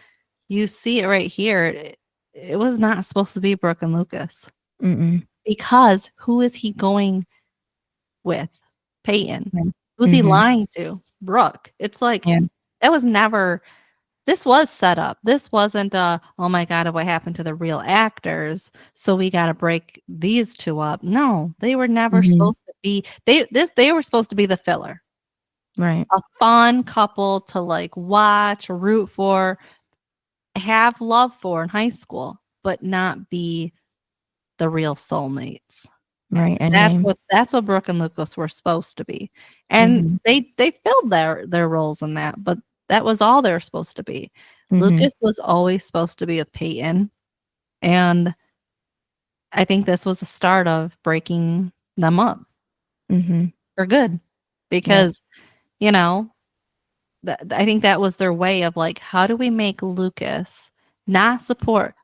you see it right here. It was not supposed to be Brooke and Lucas. Because who is he going with? Peyton. Who's he lying to? Brooke. It's like, that was never, this was set up. This wasn't oh my God, what happened to the real actors? So we got to break these two up. No, they were never supposed to be, they were supposed to be the filler. Right. A fun couple to like watch, root for, have love for in high school, but not be the real soulmates. Right. And that's what Brooke and Lucas were supposed to be. And they filled their roles in that, but that was all they were supposed to be. Lucas was always supposed to be with Peyton. And I think this was the start of breaking them up for good. Because, I think that was their way of like, how do we make Lucas not support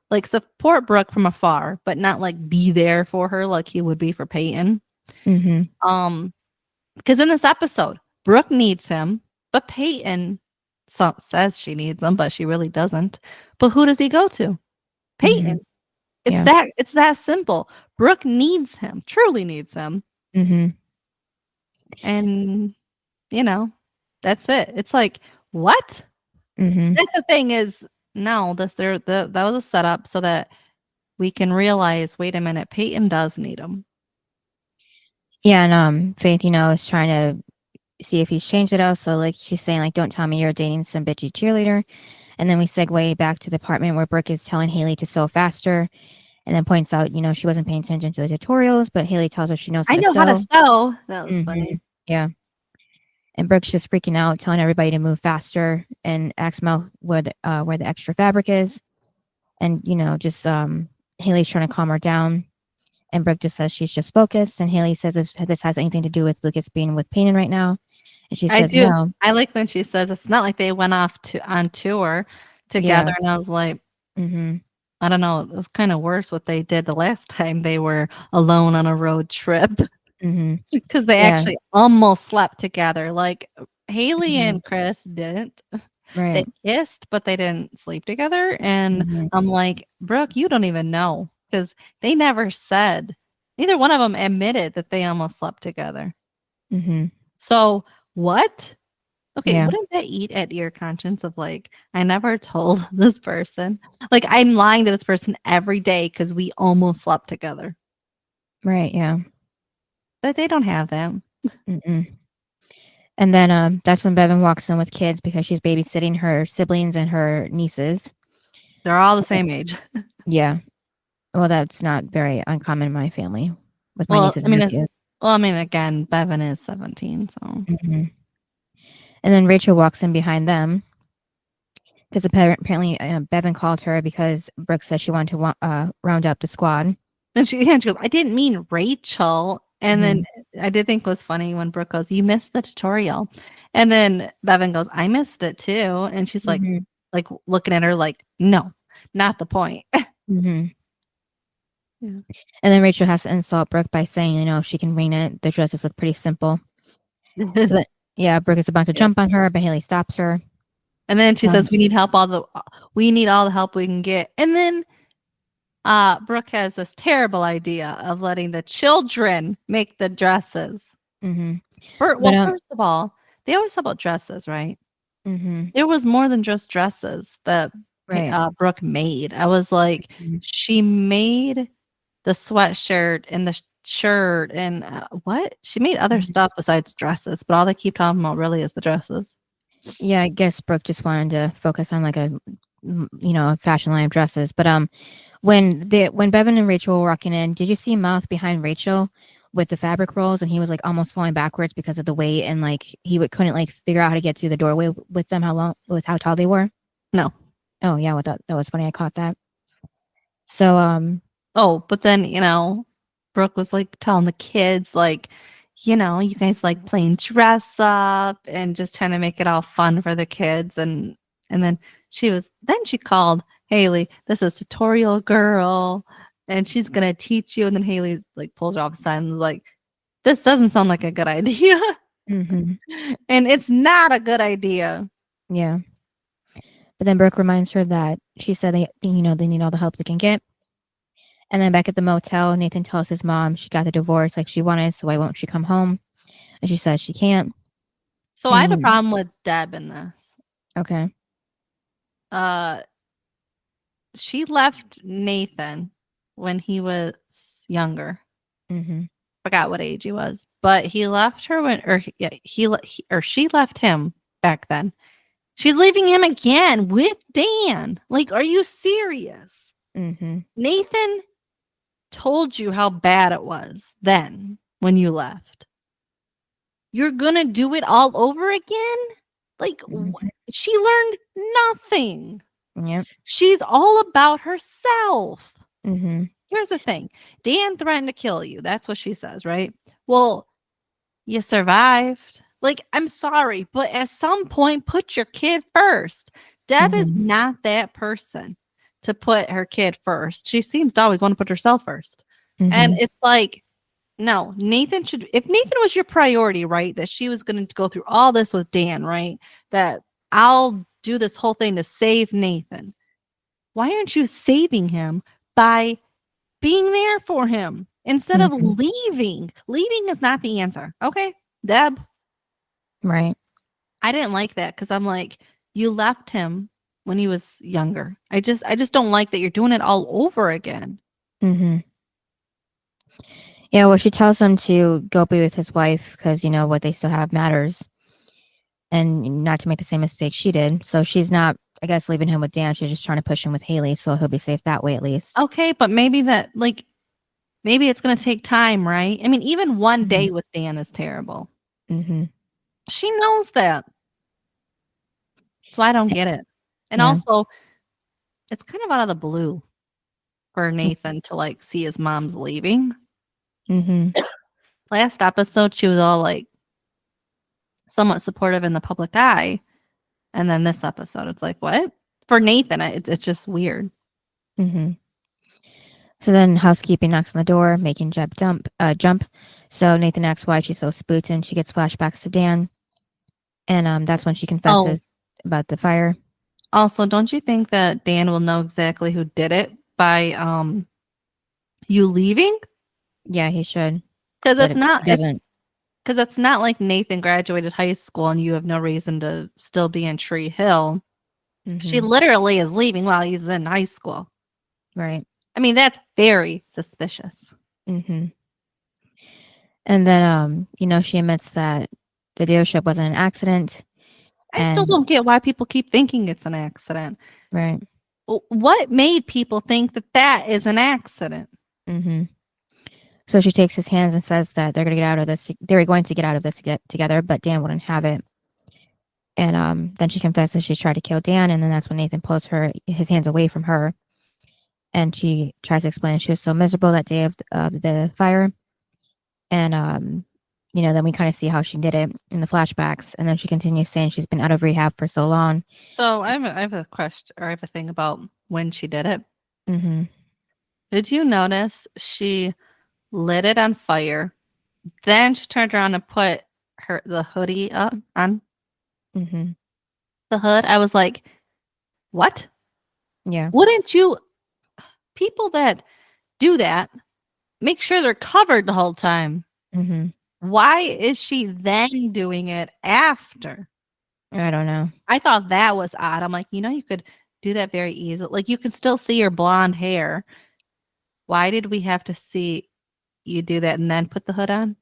Brooke from afar, but not like be there for her like he would be for Peyton? Because in this episode, Brooke needs him, but Peyton says she needs him, but she really doesn't. But who does he go to? Peyton. It's that simple. Brooke needs him, truly needs him. And that's it. It's like, what? That's the thing is, no, that was a setup so that we can realize, wait a minute, Peyton does need him. Yeah, and Faith, is trying to see if he's changed it out. So like she's saying, like, don't tell me you're dating some bitchy cheerleader. And then we segue back to the apartment where Brooke is telling Haley to sew faster. And then points out, she wasn't paying attention to the tutorials, but Haley tells her she knows how to sew. I know how to sew. That was funny. Yeah. And Brooke's just freaking out, telling everybody to move faster, and asks Mel where the extra fabric is. And, just Haley's trying to calm her down. And Brooke just says she's just focused. And Haley says if this has anything to do with Lucas being with Peyton right now. And she says no. I like when she says it's not like they went off on tour together. Yeah. And I was like, I don't know. It was kind of worse what they did the last time they were alone on a road trip. Because they actually almost slept together. Like Haley and Chris didn't. Right. They kissed, but they didn't sleep together. And I'm like, Brooke, you don't even know. Because they never said, neither one of them admitted that they almost slept together. So what? Okay, wouldn't that eat at your conscience of like, I never told this person. Like, I'm lying to this person every day because we almost slept together. Right, yeah. But they don't have them. And then that's when Bevin walks in with kids because she's babysitting her siblings and her nieces. They're all the same age. Yeah. Well, that's not very uncommon in my family with my nieces and nephews. Again, Bevin is 17, so... And then Rachel walks in behind them because apparently Bevin called her because Brooke said she wanted to round up the squad. And she goes, I didn't mean Rachel. And then I did think it was funny when Brooke goes, you missed the tutorial. And then Bevin goes, I missed it too. And she's like looking at her like, no, not the point. And then Rachel has to insult Brooke by saying, she can wing it. The dresses look pretty simple. So Brooke is about to jump on her, but Haley stops her. And then she says, we need all the help we can get. And then Brooke has this terrible idea of letting the children make the dresses. First of all, they always talk about dresses, right? There was more than just dresses that Brooke made. I was like, she made the sweatshirt and the shirt and what? She made other stuff besides dresses, but all they keep talking about really is the dresses. Yeah, I guess Brooke just wanted to focus on like a fashion line of dresses. But when Bevin and Rachel were walking in, did you see Mouth behind Rachel with the fabric rolls, and he was like almost falling backwards because of the weight, and like he couldn't like figure out how to get through the doorway with them, how tall they were? No. Oh yeah, that was funny. I caught that. So but then Brooke was like telling the kids like, you guys like playing dress up and just trying to make it all fun for the kids, and then she called Haley, this is tutorial girl, and she's gonna teach you. And then Haley like pulls her off the side and is like, this doesn't sound like a good idea. And it's not a good idea. Yeah. But then Brooke reminds her that she said they need all the help they can get. And then back at the motel, Nathan tells his mom she got the divorce like she wanted, so why won't she come home? And she says she can't. So I have a problem with Deb in this. Okay. She left Nathan when he was younger. Forgot what age he was, but he left her she left him back then. She's leaving him again with Dan. Like, are you serious? Nathan told you how bad it was then when you left. You're gonna do it all over again? Like, she learned nothing. Yep. She's all about herself. Here's the thing. Dan threatened to kill you. That's what she says, right? Well, you survived. Like, I'm sorry, but at some point, put your kid first. Deb is not that person to put her kid first. She seems to always want to put herself first. And it's like, No, Nathan should. If Nathan was your priority, right, that she was going to go through all this with Dan, right, that I'll do this whole thing to save Nathan. Why aren't you saving him by being there for him instead of leaving? Leaving is not the answer. Okay, Deb. Right. I didn't like that because I'm like, you left him when he was younger. I just don't like that you're doing it all over again. Mm-hmm. Yeah, well, she tells him to go be with his wife because, you know, what they still have matters and not to make the same mistake she did. So she's not, I guess, leaving him with Dan. She's just trying to push him with Haley so he'll be safe that way at least. Okay, but maybe that, like, maybe it's going to take time, right? I mean, even one day with Dan is terrible. Mm-hmm. She knows that. So I don't get it. And Yeah. also, it's kind of out of the blue for Nathan to, like, see his mom's leaving. Mm-hmm. Last episode, she was all, like, somewhat supportive in the public eye. And then this episode, it's like, what? For Nathan, it's just weird. Mm-hmm. So then housekeeping knocks on the door, making Jeb jump. So Nathan asks why she's so spooked, and she gets flashbacks of Dan. And that's when she confesses about the fire. Also, don't you think that Dan will know exactly who did it by you leaving? Yeah, he should. Because it's not doesn't. Because it's not like Nathan graduated high school and you have no reason to still be in Tree Hill. She literally is leaving while he's in high school. Right. I mean, that's very suspicious. Mm-hmm. And then, you know, she admits that the dealership wasn't an accident. I still don't get why people keep thinking it's an accident. Right. What made people think that that is an accident? Mm-hmm. So she takes his hands and says that they're going to get out of this. They were going to get out of this together, but Dan wouldn't have it. And then she confesses she tried to kill Dan, and then that's when Nathan pulls his hands away from her. And she tries to explain she was so miserable that day of the fire. And, you know, then we kind of see how she did it in the flashbacks. And then she continues saying she's been out of rehab for so long. So I have a question, or I have a thing about when she did it. Mm-hmm. Did you notice she lit it on fire, then she turned around and put the hoodie up on the hood? I was like, what? Yeah. Wouldn't you, people that do that, make sure they're covered the whole time? Mm-hmm. Why is she then doing it after? I don't know. I thought that was odd. I'm like, you know, you could do that very easily. Like, you can still see your blonde hair. Why did we have to see you do that and then put the hood on?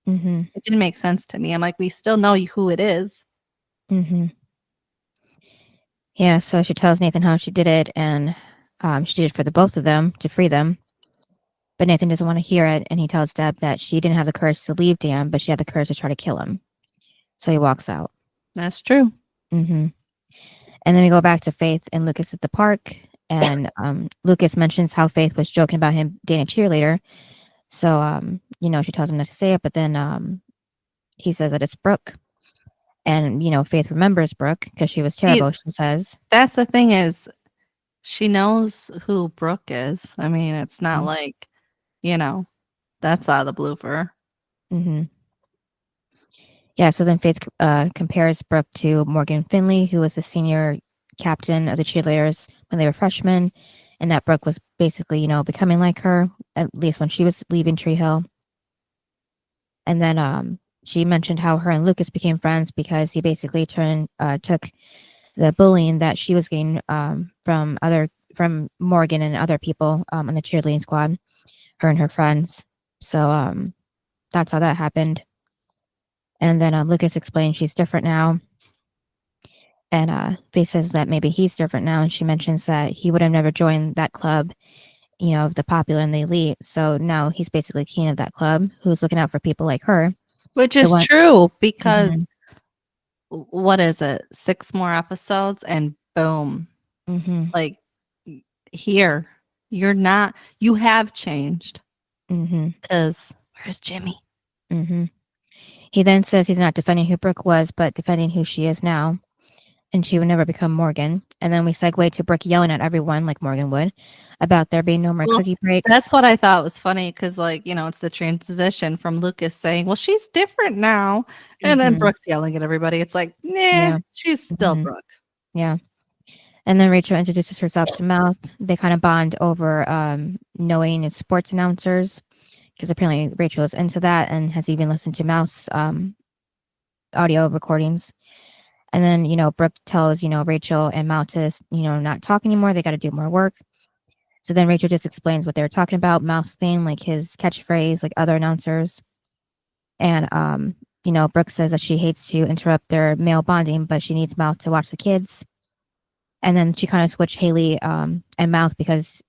Mm-hmm. It didn't make sense to me. I'm like, we still know who it is. Mm-hmm. Yeah, so she tells Nathan how she did it, and she did it for the both of them to free them. But Nathan doesn't want to hear it, and he tells Deb that she didn't have the courage to leave Dan, but she had the courage to try to kill him. So he walks out. That's true. Mm-hmm. And then we go back to Faith and Lucas at the park, and Lucas mentions how Faith was joking about him dating a cheerleader. So, you know, she tells him not to say it, but then he says that it's Brooke. And, you know, Faith remembers Brooke because she was terrible, she says. That's the thing is, she knows who Brooke is. I mean, it's not like, you know, that's out of the blue for her. Mm-hmm. Yeah, so then Faith compares Brooke to Morgan Finley, who was the senior captain of the cheerleaders when they were freshmen, and that Brooke was basically, you know, becoming like her, at least when she was leaving Tree Hill. And then she mentioned how her and Lucas became friends because he basically took the bullying that she was getting from Morgan and other people on the cheerleading squad, her and her friends. So that's how that happened. And then Lucas explained she's different now. And Faith says that maybe he's different now. And she mentions that he would have never joined that club, you know, of the popular and the elite. So now he's basically king of that club who's looking out for people like her. Which is true because what is it? 6 more episodes and boom. Like, here, you have changed. Because where's Jimmy? He then says he's not defending who Brooke was, but defending who she is now. and she would never become Morgan. And then we segue to Brooke yelling at everyone like Morgan would about there being no more cookie breaks. That's what I thought was funny because, like, it's the transition from Lucas saying, "Well, she's different now," and then Brooke's yelling at everybody. It's like, nah, she's still Brooke. Yeah. And then Rachel introduces herself to Mouth. They kind of bond over knowing sports announcers because apparently Rachel is into that and has even listened to Mouth's audio recordings. And then, Brooke tells, Rachel and Mouth to, not talk anymore. They got to do more work. So then Rachel just explains what they were talking about, Mouth's thing, like his catchphrase, like other announcers. And, Brooke says that she hates to interrupt their male bonding, but she needs Mouth to watch the kids. And then she kind of switched Haley and Mouth because,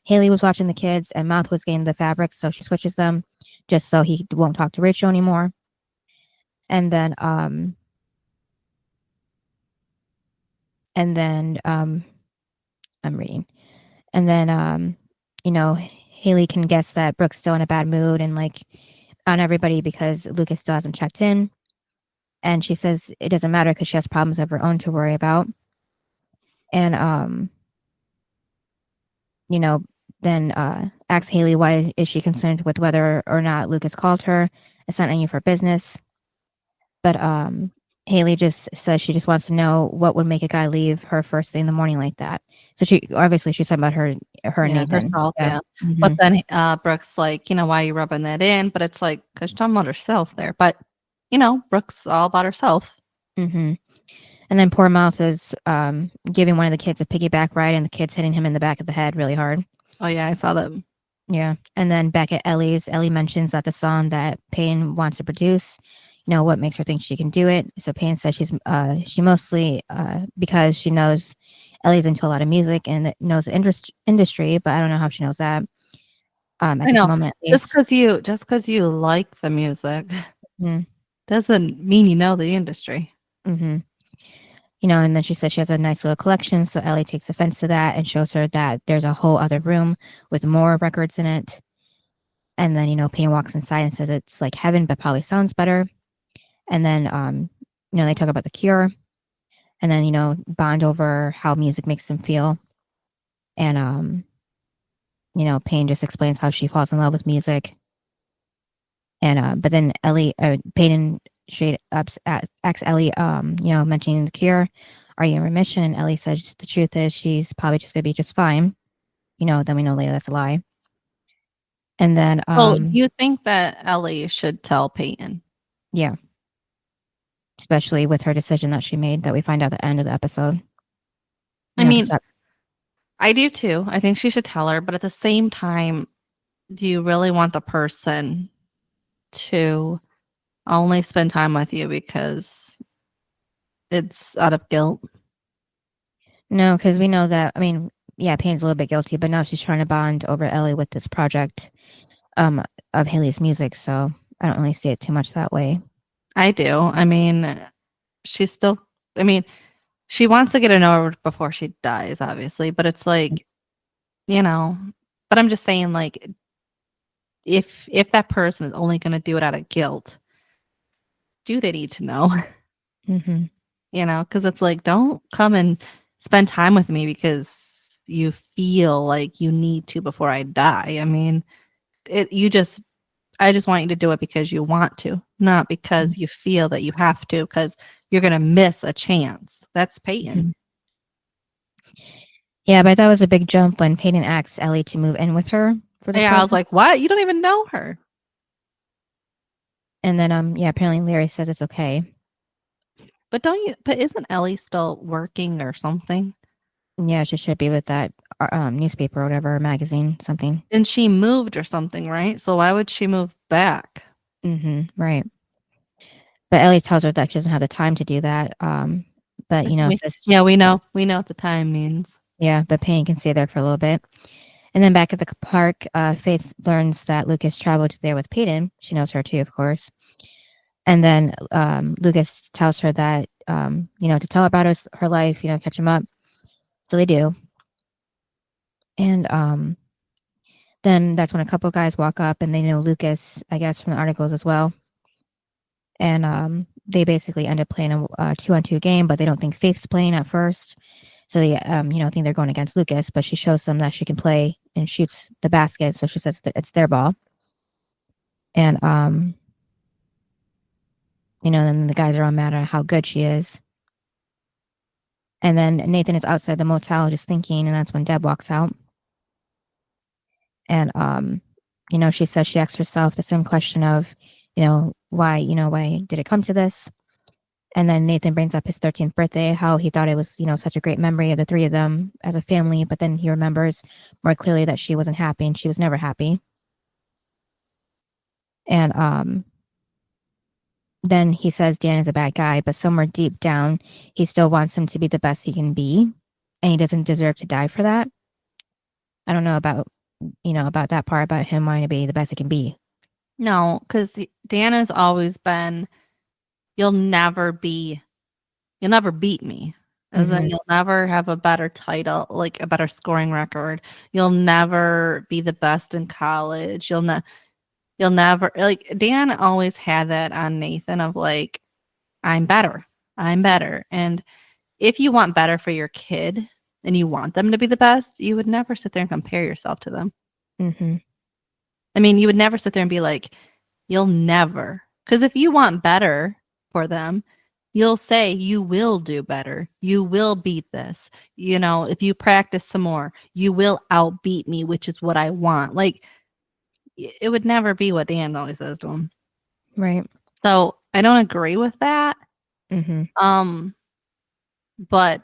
Haley was watching the kids and Mouth was getting the fabrics. So she switches them just so he won't talk to Rachel anymore. And then, I'm reading. And then, Haley can guess that Brooke's still in a bad mood and like on everybody because Lucas still hasn't checked in. And she says it doesn't matter because she has problems of her own to worry about. And, then asks Haley why is she concerned with whether or not Lucas called her. It's not any of her business. But Haley just says she just wants to know what would make a guy leave her first thing in the morning like that. So she's talking about her and Nathan. Herself, yeah. But then Brooke's like, why are you rubbing that in? But it's like, because she's talking about herself there. But, Brooke's all about herself. Mm-hmm. And then poor Mouth is giving one of the kids a piggyback ride and the kid's hitting him in the back of the head really hard. Oh, yeah, I saw that. Yeah. And then back at Ellie's, Ellie mentions that the song that Peyton wants to produce, what makes her think she can do it. So Peyton says she mostly because she knows Ellie's into a lot of music and knows the industry, but I don't know how she knows that. At I know. This moment, just because you like the music doesn't mean you know the industry. Mm-hmm. And then she says she has a nice little collection. So Ellie takes offense to that and shows her that there's a whole other room with more records in it. And then, Payne walks inside and says it's like heaven, but probably sounds better. And then, they talk about the Cure and then, bond over how music makes them feel. And, Payne just explains how she falls in love with music. And, but then Payne straight up asks Ellie, mentioning the Cure, are you in remission? And Ellie says the truth is she's probably just gonna be just fine. Then we know later that's a lie. And then do you think that Ellie should tell Peyton? Yeah. Especially with her decision that she made that we find out at the end of the episode. I do too. I think she should tell her, but at the same time, do you really want the person to only spend time with you because it's out of guilt? No, because we know that, Payne's a little bit guilty, but now she's trying to bond over Ellie with this project of Haley's music, so I don't really see it too much that way. I do. She's still, she wants to get an over before she dies, obviously, but it's like, but I'm just saying, like, if that person is only going to do it out of guilt, do they need to know? Mm-hmm. Because it's like, don't come and spend time with me because you feel like you need to before I die. I just want you to do it because you want to, not because you feel that you have to, because you're going to miss a chance. That's Peyton. Mm-hmm. Yeah, but that was a big jump when Peyton asked Ellie to move in with her for this project. I was like, what? You don't even know her. And then, apparently Larry says it's okay. But isn't Ellie still working or something? Yeah, she should be with that newspaper or whatever, magazine, something. And she moved or something, right? So why would she move back? Mm-hmm, right. But Ellie tells her that she doesn't have the time to do that. But, says... Yeah, we know what the time means. Yeah, but Payne can stay there for a little bit. And then back at the park, Faith learns that Lucas traveled there with Peyton. She knows her too, of course. And then Lucas tells her that, to tell about her life, catch him up. So they do. And then that's when a couple guys walk up and they know Lucas, I guess, from the articles as well. And they basically end up playing a 2-on-2 game, but they don't think Faith's playing at first. So they, think they're going against Lucas, but she shows them that she can play and shoots the basket. So she says that it's their ball. And, then the guys are all mad at how good she is. And then Nathan is outside the motel just thinking, and that's when Deb walks out. And, she says she asks herself the same question of, why did it come to this? And then Nathan brings up his 13th birthday, how he thought it was, such a great memory of the three of them as a family. But then he remembers more clearly that she wasn't happy and she was never happy. And then he says Dan is a bad guy, but somewhere deep down, he still wants him to be the best he can be. And he doesn't deserve to die for that. I don't know about that part about him wanting to be the best he can be. No, because Dan has always been, you'll never beat me. As in, you'll never have a better title, like a better scoring record. You'll never be the best in college. You'll never, like, Dan always had that on Nathan of like, I'm better. And if you want better for your kid and you want them to be the best, you would never sit there and compare yourself to them. Mm-hmm. I mean, you would never sit there and be like, you'll never. Because if you want better for them, you'll say you will do better. You will beat this. If you practice some more, you will outbeat me, which is what I want. Like, it would never be what Dan always says to him. Right. So I don't agree with that. Mm-hmm. But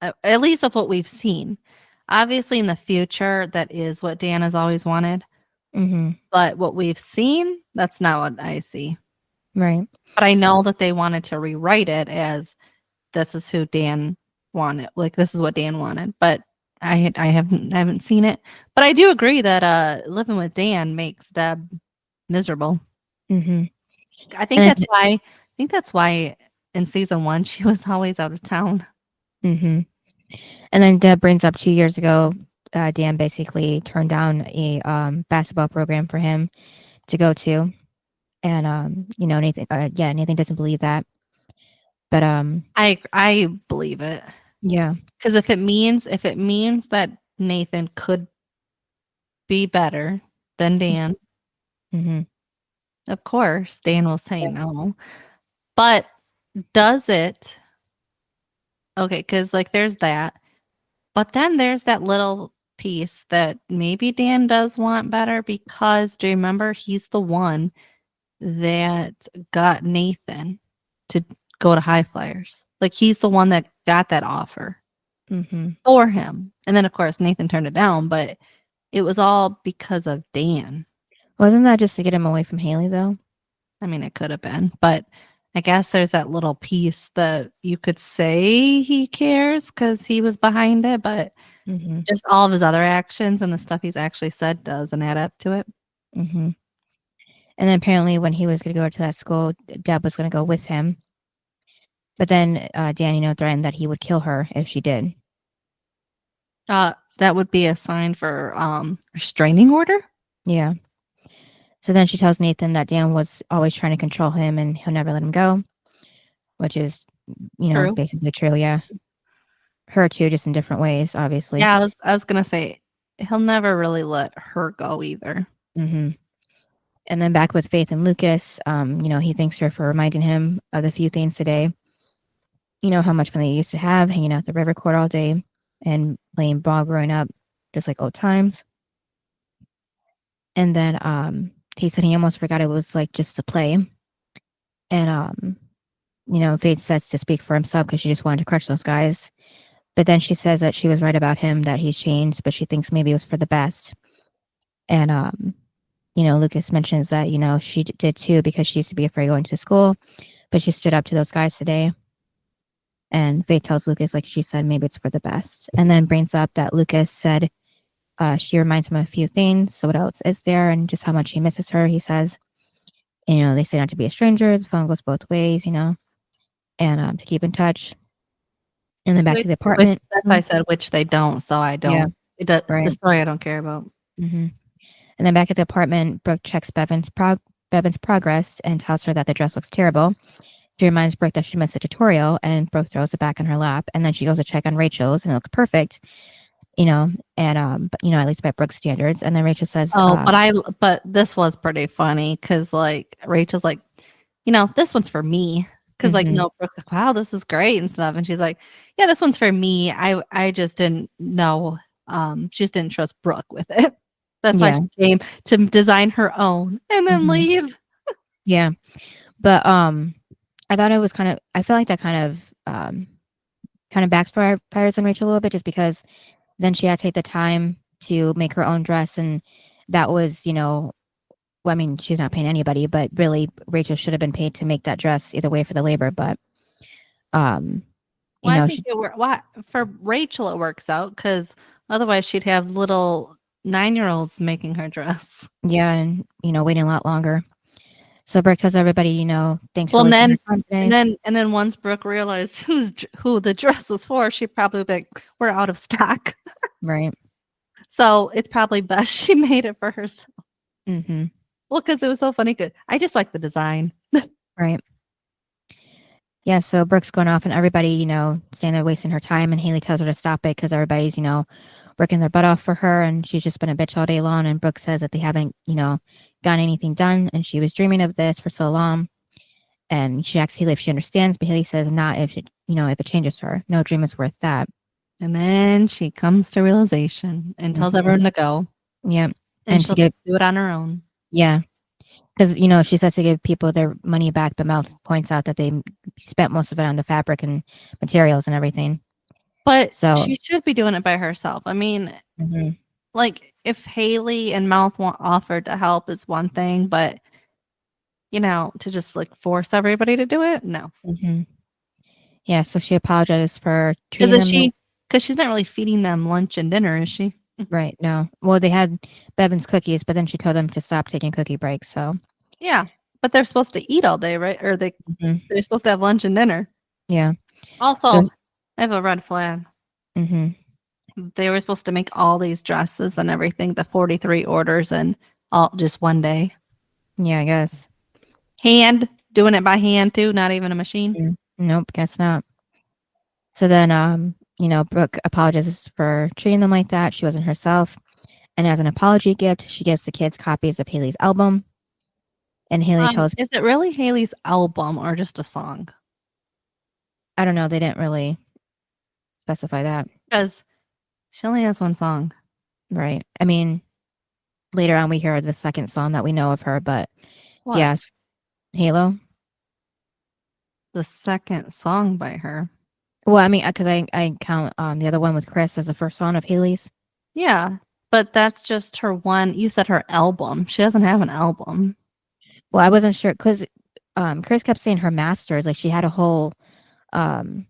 at least of what we've seen. Obviously, in the future, that is what Dan has always wanted. Mm-hmm. But what we've seen, that's not what I see. Right. But I know that they wanted to rewrite it as this is who Dan wanted. Like, this is what Dan wanted. But I haven't seen it. But I do agree that living with Dan makes Deb miserable. Mm-hmm. I think that's why in season 1 she was always out of town. Mm-hmm. And then Deb brings up 2 years ago, Dan basically turned down a basketball program for him to go to, and Nathan, Nathan doesn't believe that, but I believe it. Yeah, because if it means that Nathan could be better than Dan, mm-hmm. of course Dan will say no. But does it? Okay, because like there's that. But then there's that little piece that maybe Dan does want better because do you remember he's the one that got Nathan to go to High Flyers? Like he's the one that got that offer for him. And then of course Nathan turned it down, but it was all because of Dan. Wasn't that just to get him away from Haley though? I mean, it could have been, but I guess there's that little piece that you could say he cares because he was behind it, but just all of his other actions and the stuff he's actually said doesn't add up to it. And then apparently when he was going to go to that school, Deb was going to go with him. But then Dan, threatened that he would kill her if she did. That would be a sign for restraining order? Yeah. So then she tells Nathan that Dan was always trying to control him and he'll never let him go, which is, True. basically true. Yeah. Her too, just in different ways, obviously. Yeah, I was going to say, he'll never really let her go either. And then back with Faith and Lucas, he thanks her for reminding him of the few things today. How much fun they used to have, hanging out at the river court all day and playing ball growing up, just like old times. And then he said he almost forgot it was like just to play. And, Faith says to speak for himself because she just wanted to crush those guys. But then she says that she was right about him, that he's changed, but she thinks maybe it was for the best. And, Lucas mentions that, she did too because she used to be afraid going to school, but she stood up to those guys today. And Faith tells Lucas, like she said, maybe it's for the best. And then brings up that Lucas said she reminds him of a few things. So what else is there? And just how much he misses her, he says. They say not to be a stranger. The phone goes both ways, and to keep in touch. And then back to the apartment. As I said, which they don't, so I don't. Yeah. The story I don't care about. And then back at the apartment, Brooke checks Bevin's Bevin's progress and tells her that the dress looks terrible. She reminds Brooke that she missed a tutorial, and Brooke throws it back in her lap. And then she goes to check on Rachel's, and it looks perfect, and but at least by Brooke's standards. And then Rachel says, but this was pretty funny because like Rachel's like, this one's for me. Because no, Brooke's like, wow, this is great and stuff. And she's like, yeah, this one's for me. I just didn't know. She just didn't trust Brooke with it. That's why she came to design her own and then leave. Yeah. But I thought it was I feel like that kind of backfires on Rachel a little bit, just because then she had to take the time to make her own dress, and that was, I mean, she's not paying anybody, but really Rachel should have been paid to make that dress either way for the labor. But I think for Rachel it works out, because otherwise she'd have little 9-year-olds making her dress. Yeah, and waiting a lot longer. So Brooke tells everybody, thanks for wasting your time today. And then once Brooke realized who the dress was for, she probably be like, we're out of stock. Right. So it's probably best she made it for herself. Mm-hmm. Well, because it was so funny. Good. I just like the design. Right. Yeah, so Brooke's going off and everybody, saying they're wasting her time, and Haley tells her to stop it because everybody's, working their butt off for her, and she's just been a bitch all day long. And Brooke says that they haven't, gotten anything done, and she was dreaming of this for so long. And she asks Haley if she understands, but Haley says not if it, if it changes her. No dream is worth that. And then she comes to realization and tells everyone to go. Yep. And she'll do it on her own. Yeah. Because, she says to give people their money back, but Mel points out that they spent most of it on the fabric and materials and everything. But she should be doing it by herself. I mean, like, if Haley and Mouth offered to help is one thing, but, to just, like, force everybody to do it? No. Yeah, so she apologizes for treating them. Because she's not really feeding them lunch and dinner, is she? Right, no. Well, they had Bevin's cookies, but then she told them to stop taking cookie breaks, so. Yeah, but they're supposed to eat all day, right? Or they're supposed to have lunch and dinner. Yeah. Also, I have a red flag. They were supposed to make all these dresses and everything, the 43 orders, and all just one day. Yeah, I guess. Doing it by hand too, not even a machine. Nope, guess not. So then, Brooke apologizes for treating them like that. She wasn't herself. And as an apology gift, she gives the kids copies of Haley's album. And Haley tells... Is it really Haley's album or just a song? I don't know. They didn't really specify that. Because she only has one song. Right. I mean, later on we hear the second song that we know of her, but yes, Halo. The second song by her. Well, I mean, because I count the other one with Chris as the first song of Haley's. Yeah, but that's just her one. You said her album. She doesn't have an album. Well, I wasn't sure because Chris kept saying her masters. Like she had a whole, album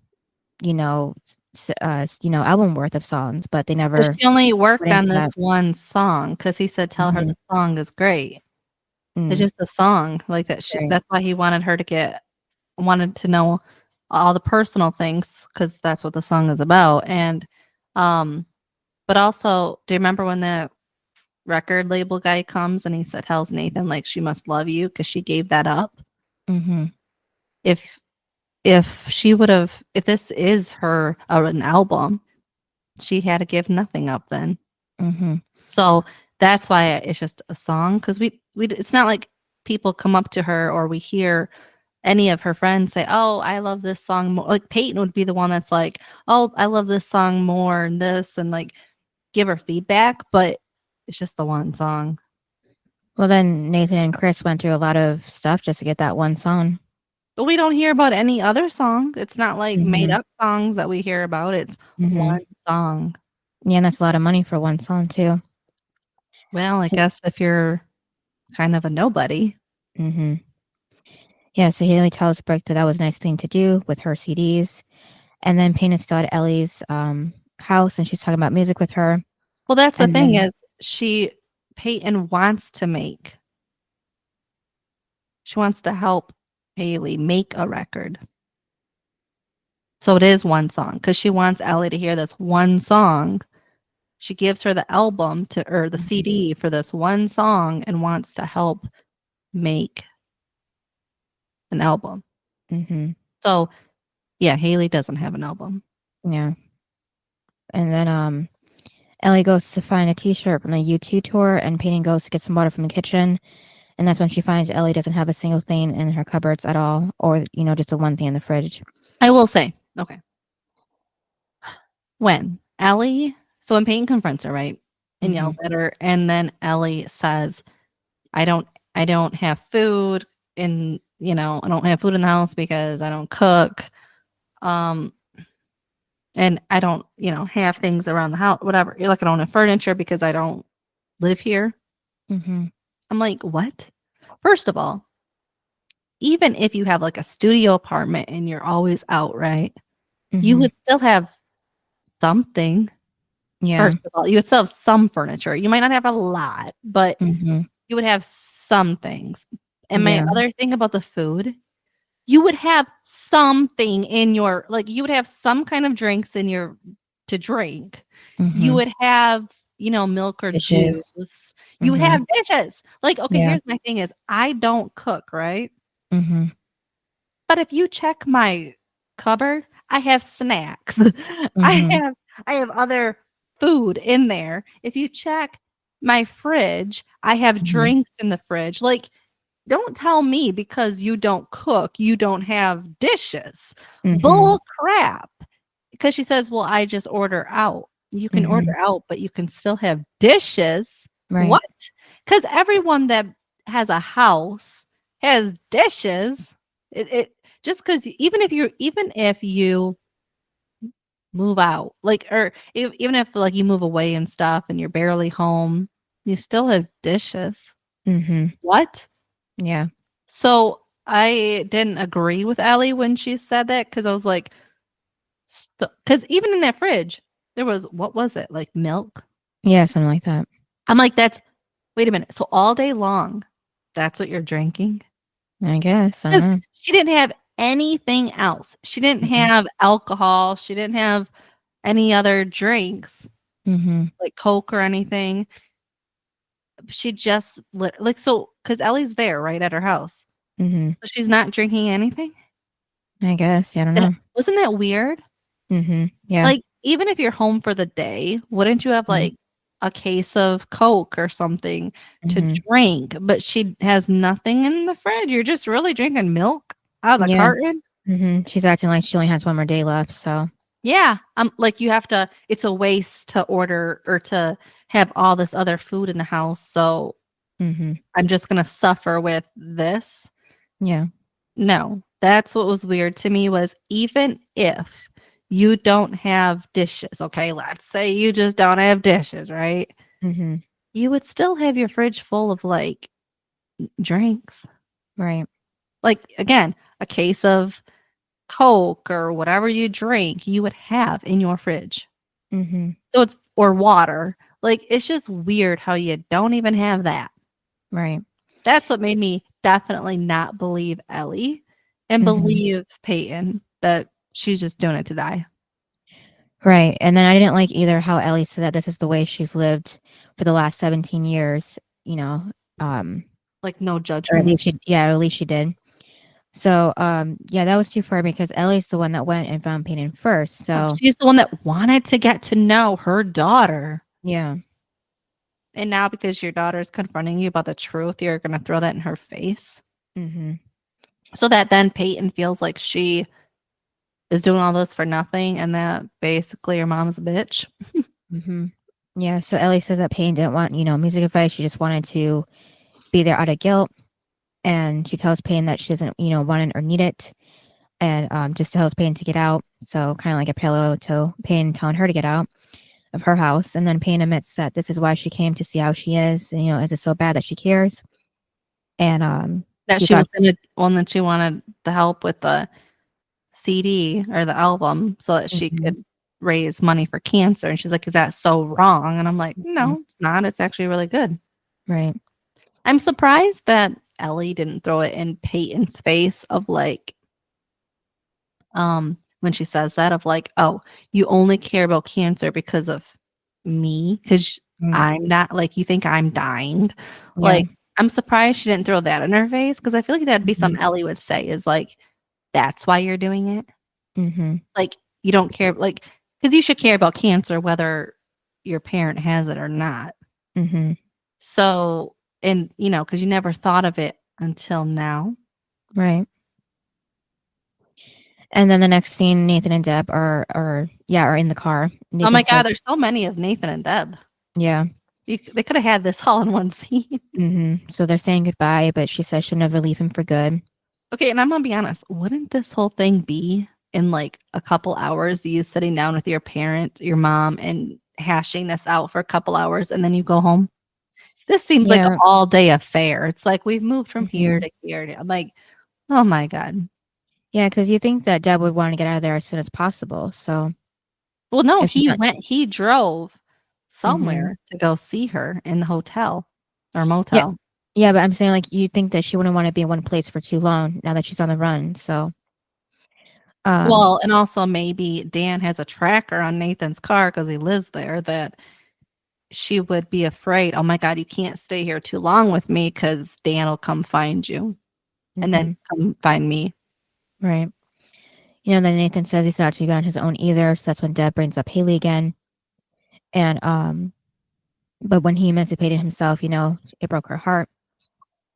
worth of songs, but they never. She only worked on this one song because he said, "Tell her the song is great." It's just a song like that. That's why he wanted her to wanted to know all the personal things because that's what the song is about. And, but also, do you remember when the record label guy comes and he said, "Tells Nathan like she must love you because she gave that up." If she would have, if this is her an album, she had to give nothing up then. So that's why it's just a song because we it's not like people come up to her or we hear any of her friends say, "Oh, I love this song more." Like Peyton would be the one that's like, "Oh, I love this song more," and this, and like give her feedback, but it's just the one song. Well, then Nathan and Chris went through a lot of stuff just to get that one song. But we don't hear about any other song. It's not like made up songs that we hear about. It's one song. Yeah, and that's a lot of money for one song too. Well, I guess if you're kind of a nobody. Yeah, so Haley tells Brooke that was a nice thing to do with her CDs. And then Payne is still at Ellie's house and she's talking about music with her. Well, that's the thing is Peyton wants to make. She wants to help Haley make a record. So it is one song because she wants Ellie to hear this one song. She gives her the album or the CD for this one song and wants to help make an album. Mm-hmm. So, yeah, Haley doesn't have an album. Yeah. And then Ellie goes to find a t-shirt from the U2 tour, and Peyton goes to get some water from the kitchen. And that's when she finds Ellie doesn't have a single thing in her cupboards at all, or, just the one thing in the fridge. I will say, okay. When Peyton confronts her, right? And yells at her, and then Ellie says, I don't have food I don't have food in the house because I don't cook. And I don't, have things around the house, whatever. You're like, I don't have furniture because I don't live here. Mm-hmm. I'm like, what? First of all, even if you have like a studio apartment and you're always out, right? Mm-hmm. You would still have something. Yeah. First of all, you would still have some furniture. You might not have a lot, but Mm-hmm. you would have some things. And my Yeah. other thing about the food, you would have something in your, you would have some kind of drinks in your to drink. Mm-hmm. You would have, milk or Dishes. juice. You would have dishes. Okay, Yeah. here's my thing is I don't cook, right? Mm-hmm. But if you check my cupboard, I have snacks. Mm-hmm. I have other food in there. If you check my fridge, I have Mhm. drinks in the fridge. Don't tell me because you don't cook, you don't have dishes. Mhm. Bull crap. Because she says, well, I just order out. You can order out, but you can still have dishes. Right. What? Because everyone that has a house has dishes. It just because even if you move out, even if you move away and stuff and you're barely home, you still have dishes. Mm-hmm. What? Yeah. So I didn't agree with Ellie when she said that because I was like, because even in that fridge, there was, what was it? Like milk? Yeah, something like that. I'm like, wait a minute. So all day long, that's what you're drinking? I guess. I Because don't know. she didn't have anything else. She didn't Mhm. have alcohol. She didn't have any other drinks, Mm-hmm. like Coke or anything. She just, because Ellie's there, right, at her house. Mm-hmm. So she's not drinking anything? I guess. I don't know. Wasn't that weird? Mm-hmm. Yeah. Even if you're home for the day, wouldn't you have Mhm. a case of Coke or something to Mhm. drink? But she has nothing in the fridge. You're just really drinking milk out of the Yeah. carton? Mm-hmm. She's acting like she only has one more day left. So. Yeah. You have to, it's a waste to order or to have all this other food in the house. So Mm-hmm. I'm just going to suffer with this. Yeah. No, that's what was weird to me was even if you don't have dishes, okay, let's say you just don't have dishes, right? Mm-hmm. You would still have your fridge full of drinks. Right. Again, a case of Coke or whatever you drink, you would have in your fridge. Mm-hmm. So or water. It's just weird how you don't even have that. Right. That's what made me definitely not believe Ellie and believe Peyton that she's just doing it to die. Right. And then I didn't like either how Ellie said that this is the way she's lived for the last 17 years, No or judgment. at least she did. So, yeah, that was too far because Ellie's the one that went and found Peyton first. So she's the one that wanted to get to know her daughter. Yeah. And now because your daughter's confronting you about the truth, you're going to throw that in her face. Mm-hmm. So that then Peyton feels like she is doing all this for nothing and that basically her mom's a bitch. Mm-hmm. Yeah. So Ellie says that Peyton didn't want, music advice. She just wanted to be there out of guilt. And she tells Peyton that she doesn't, want it or need it. And just tells Peyton to get out. So kind of like a parallel to Peyton telling her to get out of her house. And then Peyton admits that this is why she came to see how she is. And, is it so bad that she cares? And that she was going to, that she wanted the help with the CD or the album so that she could raise money for cancer. And she's like, is that so wrong? And I'm like, no, it's not. It's actually really good. Right. I'm surprised that Ellie didn't throw it in Peyton's face of when she says that of oh, you only care about cancer because of me because I'm not you think I'm dying. Yeah. I'm surprised she didn't throw that in her face because I feel like that'd be something Ellie would say is like, that's why you're doing it. Mm-hmm. Like, you don't care, like, because you should care about cancer whether your parent has it or not. Mm-hmm. So, and because you never thought of it until now. Right. And then the next scene, Nathan and Deb are in the car. Nathan Oh my says, God, there's so many of Nathan and Deb. Yeah. They could have had this all in one scene. Mm-hmm. So they're saying goodbye, but she says she'll never leave him for good. Okay, and I'm gonna be honest. Wouldn't this whole thing be in like a couple hours? You sitting down with your parent, your mom, and hashing this out for a couple hours, and then you go home. This seems like an all day affair. It's like we've moved from here to here. I'm like, oh my God. Yeah, because you think that Deb would want to get out of there as soon as possible. So, well, no, he drove somewhere to go see her in the hotel or motel. Yeah, but I'm saying like you think that she wouldn't want to be in one place for too long now that she's on the run. So, well, and also maybe Dan has a tracker on Nathan's car because he lives there that she would be afraid. Oh my God, you can't stay here too long with me because Dan will come find you and then come find me. Right. Then Nathan says he's not too good on his own either. So that's when Deb brings up Haley again. And, but when he emancipated himself, it broke her heart.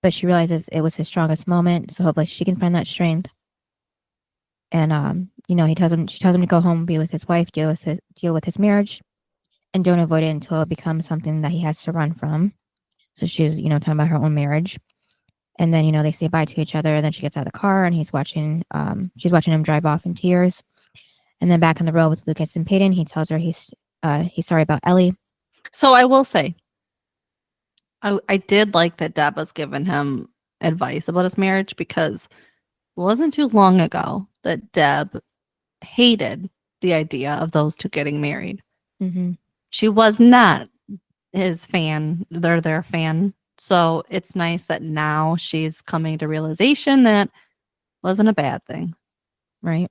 But she realizes it was his strongest moment. So hopefully she can find that strength. And, she tells him to go home, be with his wife, deal with his marriage, and don't avoid it until it becomes something that he has to run from. So she's, talking about her own marriage. And then, they say bye to each other. And then she gets out of the car and she's watching him drive off in tears. And then back on the road with Lucas and Peyton, he tells her he's sorry about Ellie. So I will say, I did like that Deb was giving him advice about his marriage because it wasn't too long ago that Deb hated the idea of those two getting married. Mm-hmm. She was not his fan. They're their fan. So it's nice that now she's coming to realization that wasn't a bad thing. Right.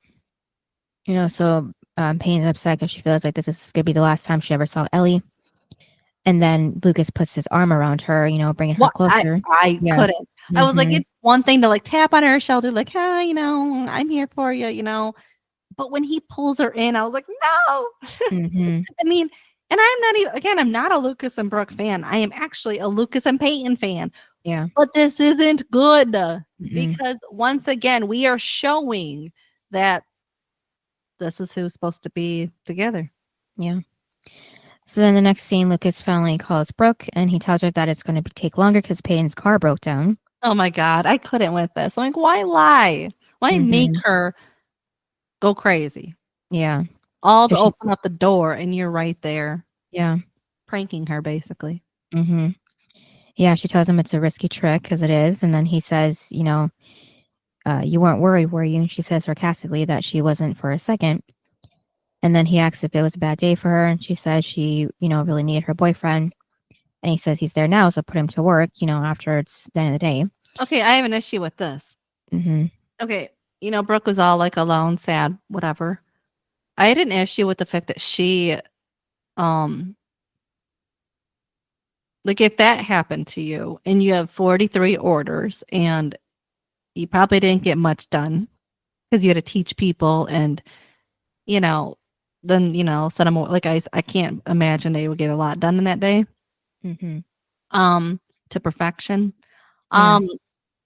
So Payne's upset because she feels like this is going to be the last time she ever saw Ellie. And then Lucas puts his arm around her, bringing her closer. I couldn't. I was like, it's one thing to like tap on her shoulder, like, hey, I'm here for you, But when he pulls her in, I was like, no. I mean, and I'm not even, again, I'm not a Lucas and Brooke fan. I am actually a Lucas and Peyton fan. Yeah. But this isn't good because once again, we are showing that this is who's supposed to be together. Yeah. So then the next scene, Lucas finally calls Brooke and he tells her that it's going to take longer because Peyton's car broke down. Oh my God. I couldn't with this. I'm like, why lie? Why make her go crazy? Yeah. All to open up the door and you're right there. Yeah. Pranking her basically. Yeah. She tells him it's a risky trick because it is. And then he says, you weren't worried, were you? And she says sarcastically that she wasn't for a second. And then he asks if it was a bad day for her. And she says she, really needed her boyfriend. And he says he's there now. So put him to work, after it's the end of the day. Okay. I have an issue with this. Okay. Brooke was all like alone, sad, whatever. I had an issue with the fact that she, like if that happened to you and you have 43 orders and you probably didn't get much done because you had to teach people and, then, send them, like I can't imagine they would get a lot done in that day. To perfection. And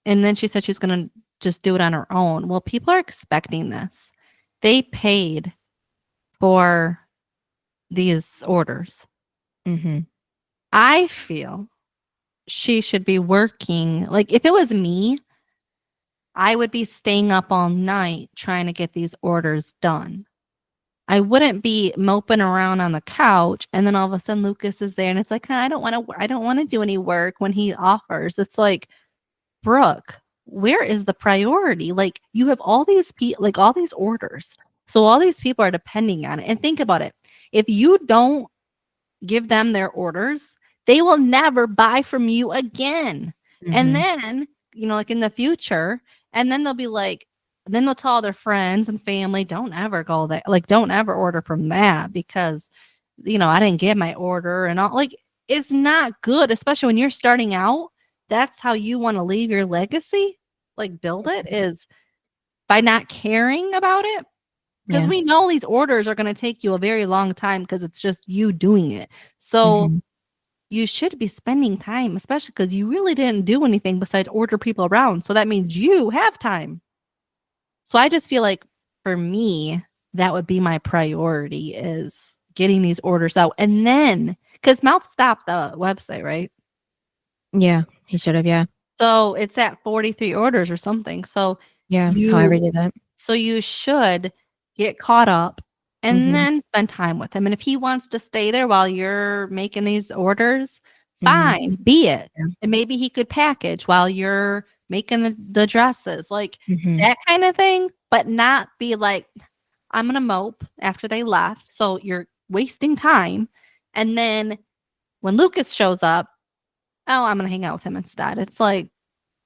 then she said she's going to just do it on her own. Well, people are expecting this. They paid for these orders. I feel she should be working. Like if it was me, I would be staying up all night trying to get these orders done. I wouldn't be moping around on the couch and then all of a sudden Lucas is there and it's like, I don't want to do any work when he offers. It's like, Brooke, where is the priority? Like you have all these all these orders. So all these people are depending on it. And think about it. If you don't give them their orders, they will never buy from you again. And then, like in the future, and then they'll be like, then they'll tell their friends and family, don't ever go there. Like, don't ever order from that because, I didn't get my order and all. Like, it's not good, especially when you're starting out. that's how you want to leave your legacy, like build it, is by not caring about it. Because we know these orders are going to take you a very long time because it's just you doing it. So you should be spending time, especially because you really didn't do anything besides order people around. So that means you have time. So I just feel like for me, that would be my priority, is getting these orders out. And then, because Mouth stopped the website, right? Yeah, he should have. Yeah. So it's at 43 orders or something. So Yeah. However, he did that. So you should get caught up and then spend time with him. And if he wants to stay there while you're making these orders, fine, be it. Yeah. And maybe he could package while you're making the dresses, like that kind of thing, but not be like, I'm going to mope after they left. So you're wasting time. And then when Lucas shows up, oh, I'm going to hang out with him instead. It's like,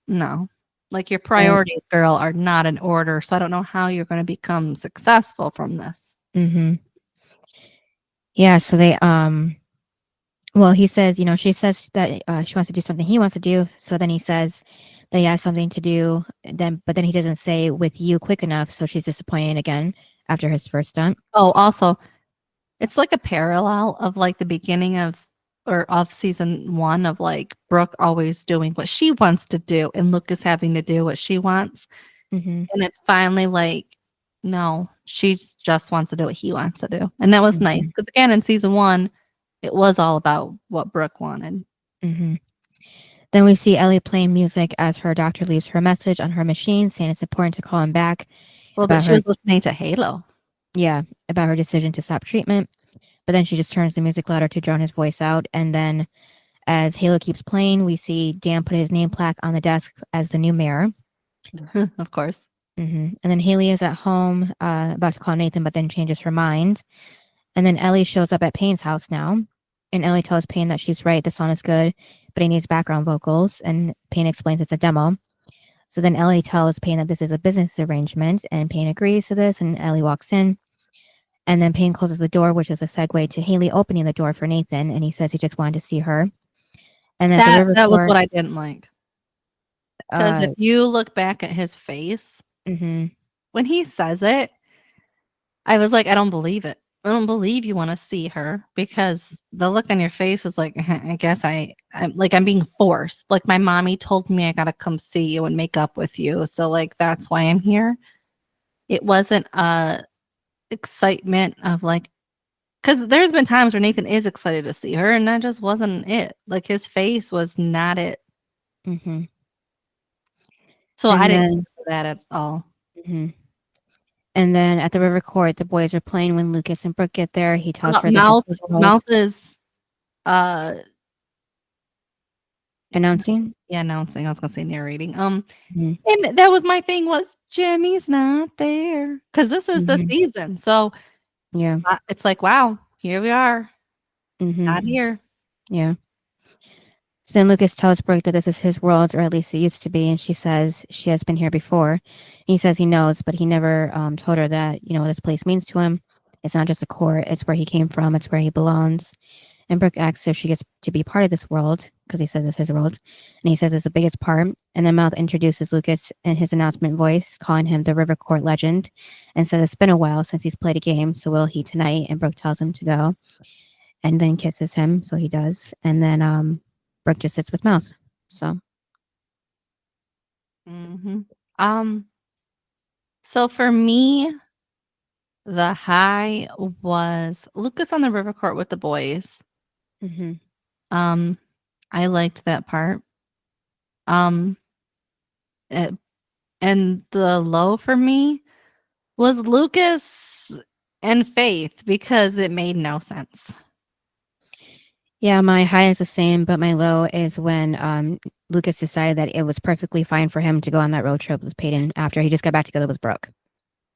no. Like your priorities, girl, are not in order. So I don't know how you're going to become successful from this. Yeah. So they, well, he says, she says that she wants to do something he wants to do. So then he says that he has something to do. But then he doesn't say with you quick enough. So she's disappointed again after his first stunt. Oh, also, it's like a parallel of like the beginning of season 1 of like Brooke always doing what she wants to do and Lucas having to do what she wants. And it's finally like, no, she just wants to do what he wants to do. And that was nice because again, in season 1, it was all about what Brooke wanted. Then we see Ellie playing music as her doctor leaves her message on her machine saying it's important to call him back. Well, but she was listening to Halo. Yeah, about her decision to stop treatment. But then she just turns the music louder to drown his voice out. And then as Halo keeps playing, we see Dan put his name plaque on the desk as the new mayor. Of course. And then Haley is at home about to call Nathan, but then changes her mind. And then Ellie shows up at Payne's house now. And Ellie tells Payne that she's right, the song is good, but he needs background vocals. And Payne explains it's a demo. So then Ellie tells Payne that this is a business arrangement. And Payne agrees to this. And Ellie walks in. And then Payne closes the door, which is a segue to Haley opening the door for Nathan. And he says he just wanted to see her. And that was what I didn't like. Because if you look back at his face, when he says it, I was like, I don't believe it. I don't believe you want to see her, because the look on your face is like, I guess I'm being forced. Like my mommy told me I got to come see you and make up with you. So like, that's why I'm here. It wasn't excitement of like, because there's been times where Nathan is excited to see her and that just wasn't it. Like his face was not it. So I didn't do that at all. And then at the river court, the boys are playing when Lucas and Brooke get there. He tells her Mouth is announcing. Yeah, announcing. I was gonna say narrating. And that was my thing, was Jimmy's not there, because this is the season. So yeah, it's like, wow, here we are, not here. Yeah. So then Lucas tells Brooke that this is his world, or at least it used to be, and she says she has been here before. He says he knows, but he never told her that, what this place means to him. It's not just a court, it's where he came from, it's where he belongs. And Brooke asks if she gets to be part of this world, because he says it's his world. And he says it's the biggest part. And then Mouth introduces Lucas in his announcement voice, calling him the River Court legend, and says it's been a while since he's played a game, so will he tonight? And Brooke tells him to go. And then kisses him, so he does. And then Brooke just sits with Mouth. So. So for me, the high was Lucas on the river court with the boys. I liked that part. And the low for me was Lucas and Faith, because it made no sense. Yeah, my high is the same, but my low is when Lucas decided that it was perfectly fine for him to go on that road trip with Peyton after he just got back together with Brooke.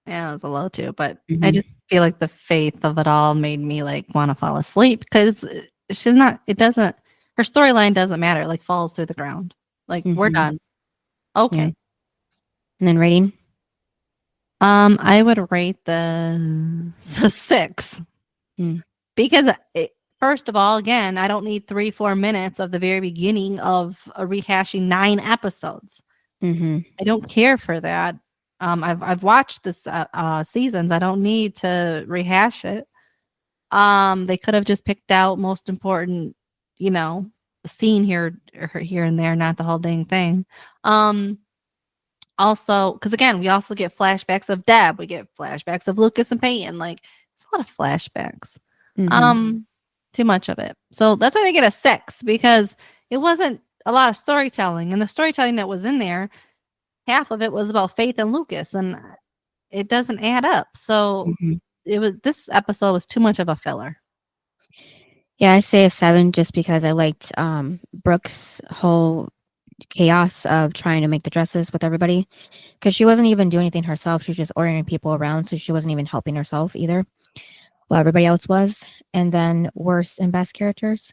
Yeah, it was a low too, but I just feel like the Faith of it all made me like want to fall asleep, because her storyline doesn't matter, like falls through the ground. Like we're done. Okay. Yeah. And then rating? I would rate the 6. Because first of all, again, I don't need 3-4 minutes of the very beginning of rehashing 9 episodes. Mm-hmm. I don't care for that. I've watched this seasons. I don't need to rehash it. They could have just picked out most important, scene here and there, not the whole dang thing. Also, because again, we also get flashbacks of Deb. We get flashbacks of Lucas and Peyton. Like, it's a lot of flashbacks. Mm-hmm. Too much of it. So that's why they get a 6, because it wasn't a lot of storytelling. And the storytelling that was in there, half of it was about Faith and Lucas, and it doesn't add up. So this episode was too much of a filler. Yeah, I say a 7 just because I liked Brooke's whole chaos of trying to make the dresses with everybody, because she wasn't even doing anything herself. She was just ordering people around, so she wasn't even helping herself either. Well, everybody else was. And then worst and best characters.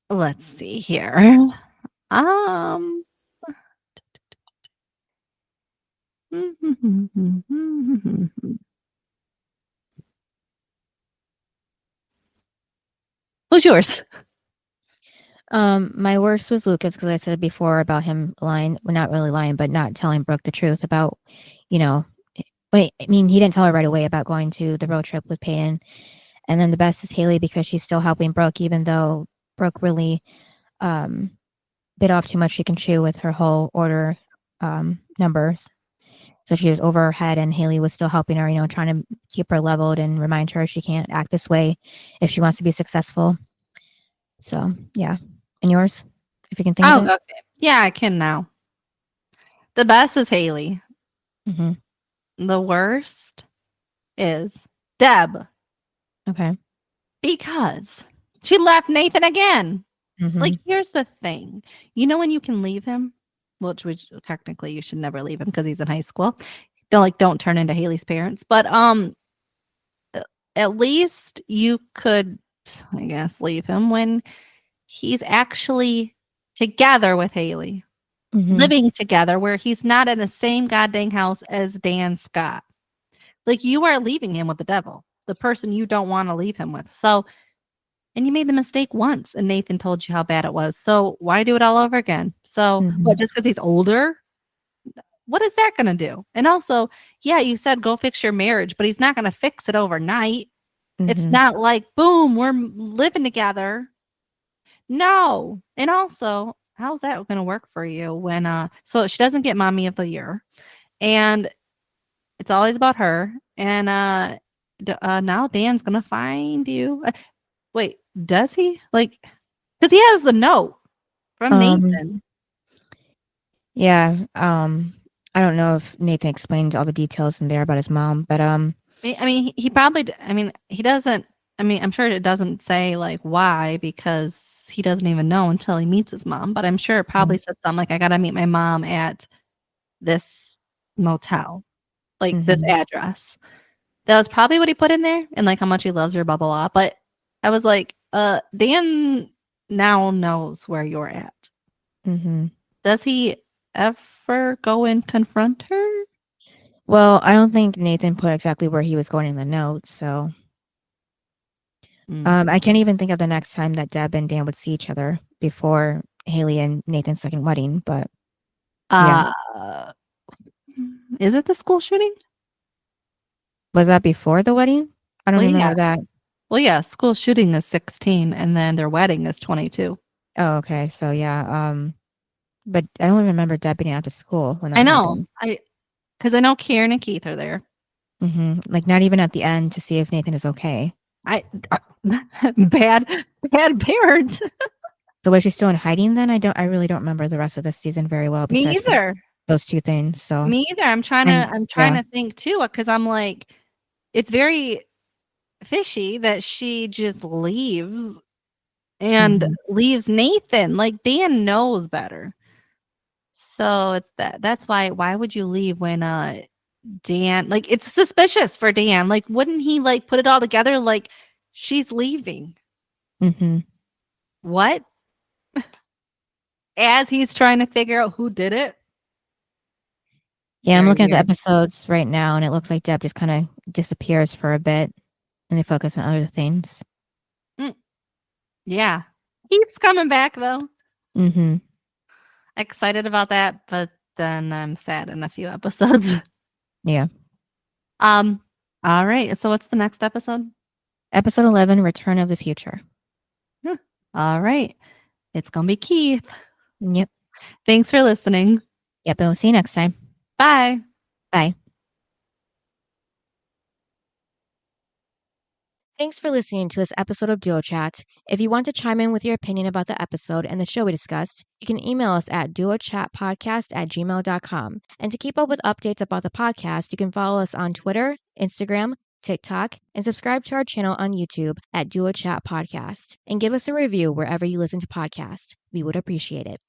Let's see here. Who's yours? My worst was Lucas, because I said before about him lying, well, not really lying, but not telling Brooke the truth about, wait, I mean, he didn't tell her right away about going to the road trip with Peyton. And then the best is Haley, because she's still helping Brooke, even though Brooke really bit off too much she can chew with her whole order numbers. So she was over her head, and Haley was still helping her, trying to keep her leveled and remind her she can't act this way if she wants to be successful. So, yeah. And yours, if you can think of it? Okay. Yeah, I can now. The best is Haley. Mm-hmm. The worst is Deb. Okay. Because she left Nathan again. Mm-hmm. Like, here's the thing. When you can leave him? Which technically you should never leave him because he's in high school. Don't turn into Haley's parents. But at least you could, I guess, leave him when he's actually together with Haley. Mm-hmm. Living together, where he's not in the same goddamn house as Dan Scott. Like, you are leaving him with the devil, the person you don't want to leave him with. So, and you made the mistake once, and Nathan told you how bad it was. So why do it all over again? So, what, just because he's older? What is that going to do? And also, yeah, you said go fix your marriage, but he's not going to fix it overnight. It's not like, boom, we're living together. No. And also, how's that going to work for you when, so she doesn't get Mommy of the Year, and it's always about her. And now Dan's going to find you. Wait, does he? Like, because he has the note from Nathan. Yeah. I don't know if Nathan explains all the details in there about his mom, but I mean, he probably. I mean, he doesn't. I mean, I'm sure it doesn't say like why, because he doesn't even know until he meets his mom. But I'm sure it probably said something like, "I got to meet my mom at this motel, like this address." That was probably what he put in there, and like how much he loves your blah blah blah. But I was like, Dan now knows where you're at. Does he ever go and confront her? Well, I don't think Nathan put exactly where he was going in the note, so I can't even think of the next time that Deb and Dan would see each other before Haley and Nathan's second wedding, but yeah. Is it the school shooting? Was that before the wedding? I don't remember that. Well, yeah, school shooting is 16, and then their wedding is 22. Oh, okay. So yeah, but I don't remember Deb being at the school when that I know, happened. Because I know Kieran and Keith are there. Like not even at the end to see if Nathan is okay. Bad parent. So was she still in hiding then? I really don't remember the rest of this season very well. Me either. Those two things. So me either. I'm trying to think too, because I'm like, it's very fishy that she just leaves and leaves Nathan. Like, Dan knows better. So it's that's why would you leave when Dan, like, it's suspicious for Dan. Like, wouldn't he like put it all together like she's leaving? What? As he's trying to figure out who did it. Yeah, I'm looking at the episodes right now, and it looks like Deb just kind of disappears for a bit and they focus on other things. Yeah. Keeps coming back though. Mm-hmm. Excited about that, but then I'm sad in a few episodes. Yeah. All right. So what's the next episode? Episode 11, Return of the Future. All right. It's gonna be Keith. Yep. Thanks for listening. Yep. And we'll see you next time. Bye. Bye. Thanks for listening to this episode of Duo Chat. If you want to chime in with your opinion about the episode and the show we discussed, you can email us at duochatpodcast@gmail.com. And to keep up with updates about the podcast, you can follow us on Twitter, Instagram, TikTok, and subscribe to our channel on YouTube at Duo Chat Podcast. And give us a review wherever you listen to podcasts. We would appreciate it.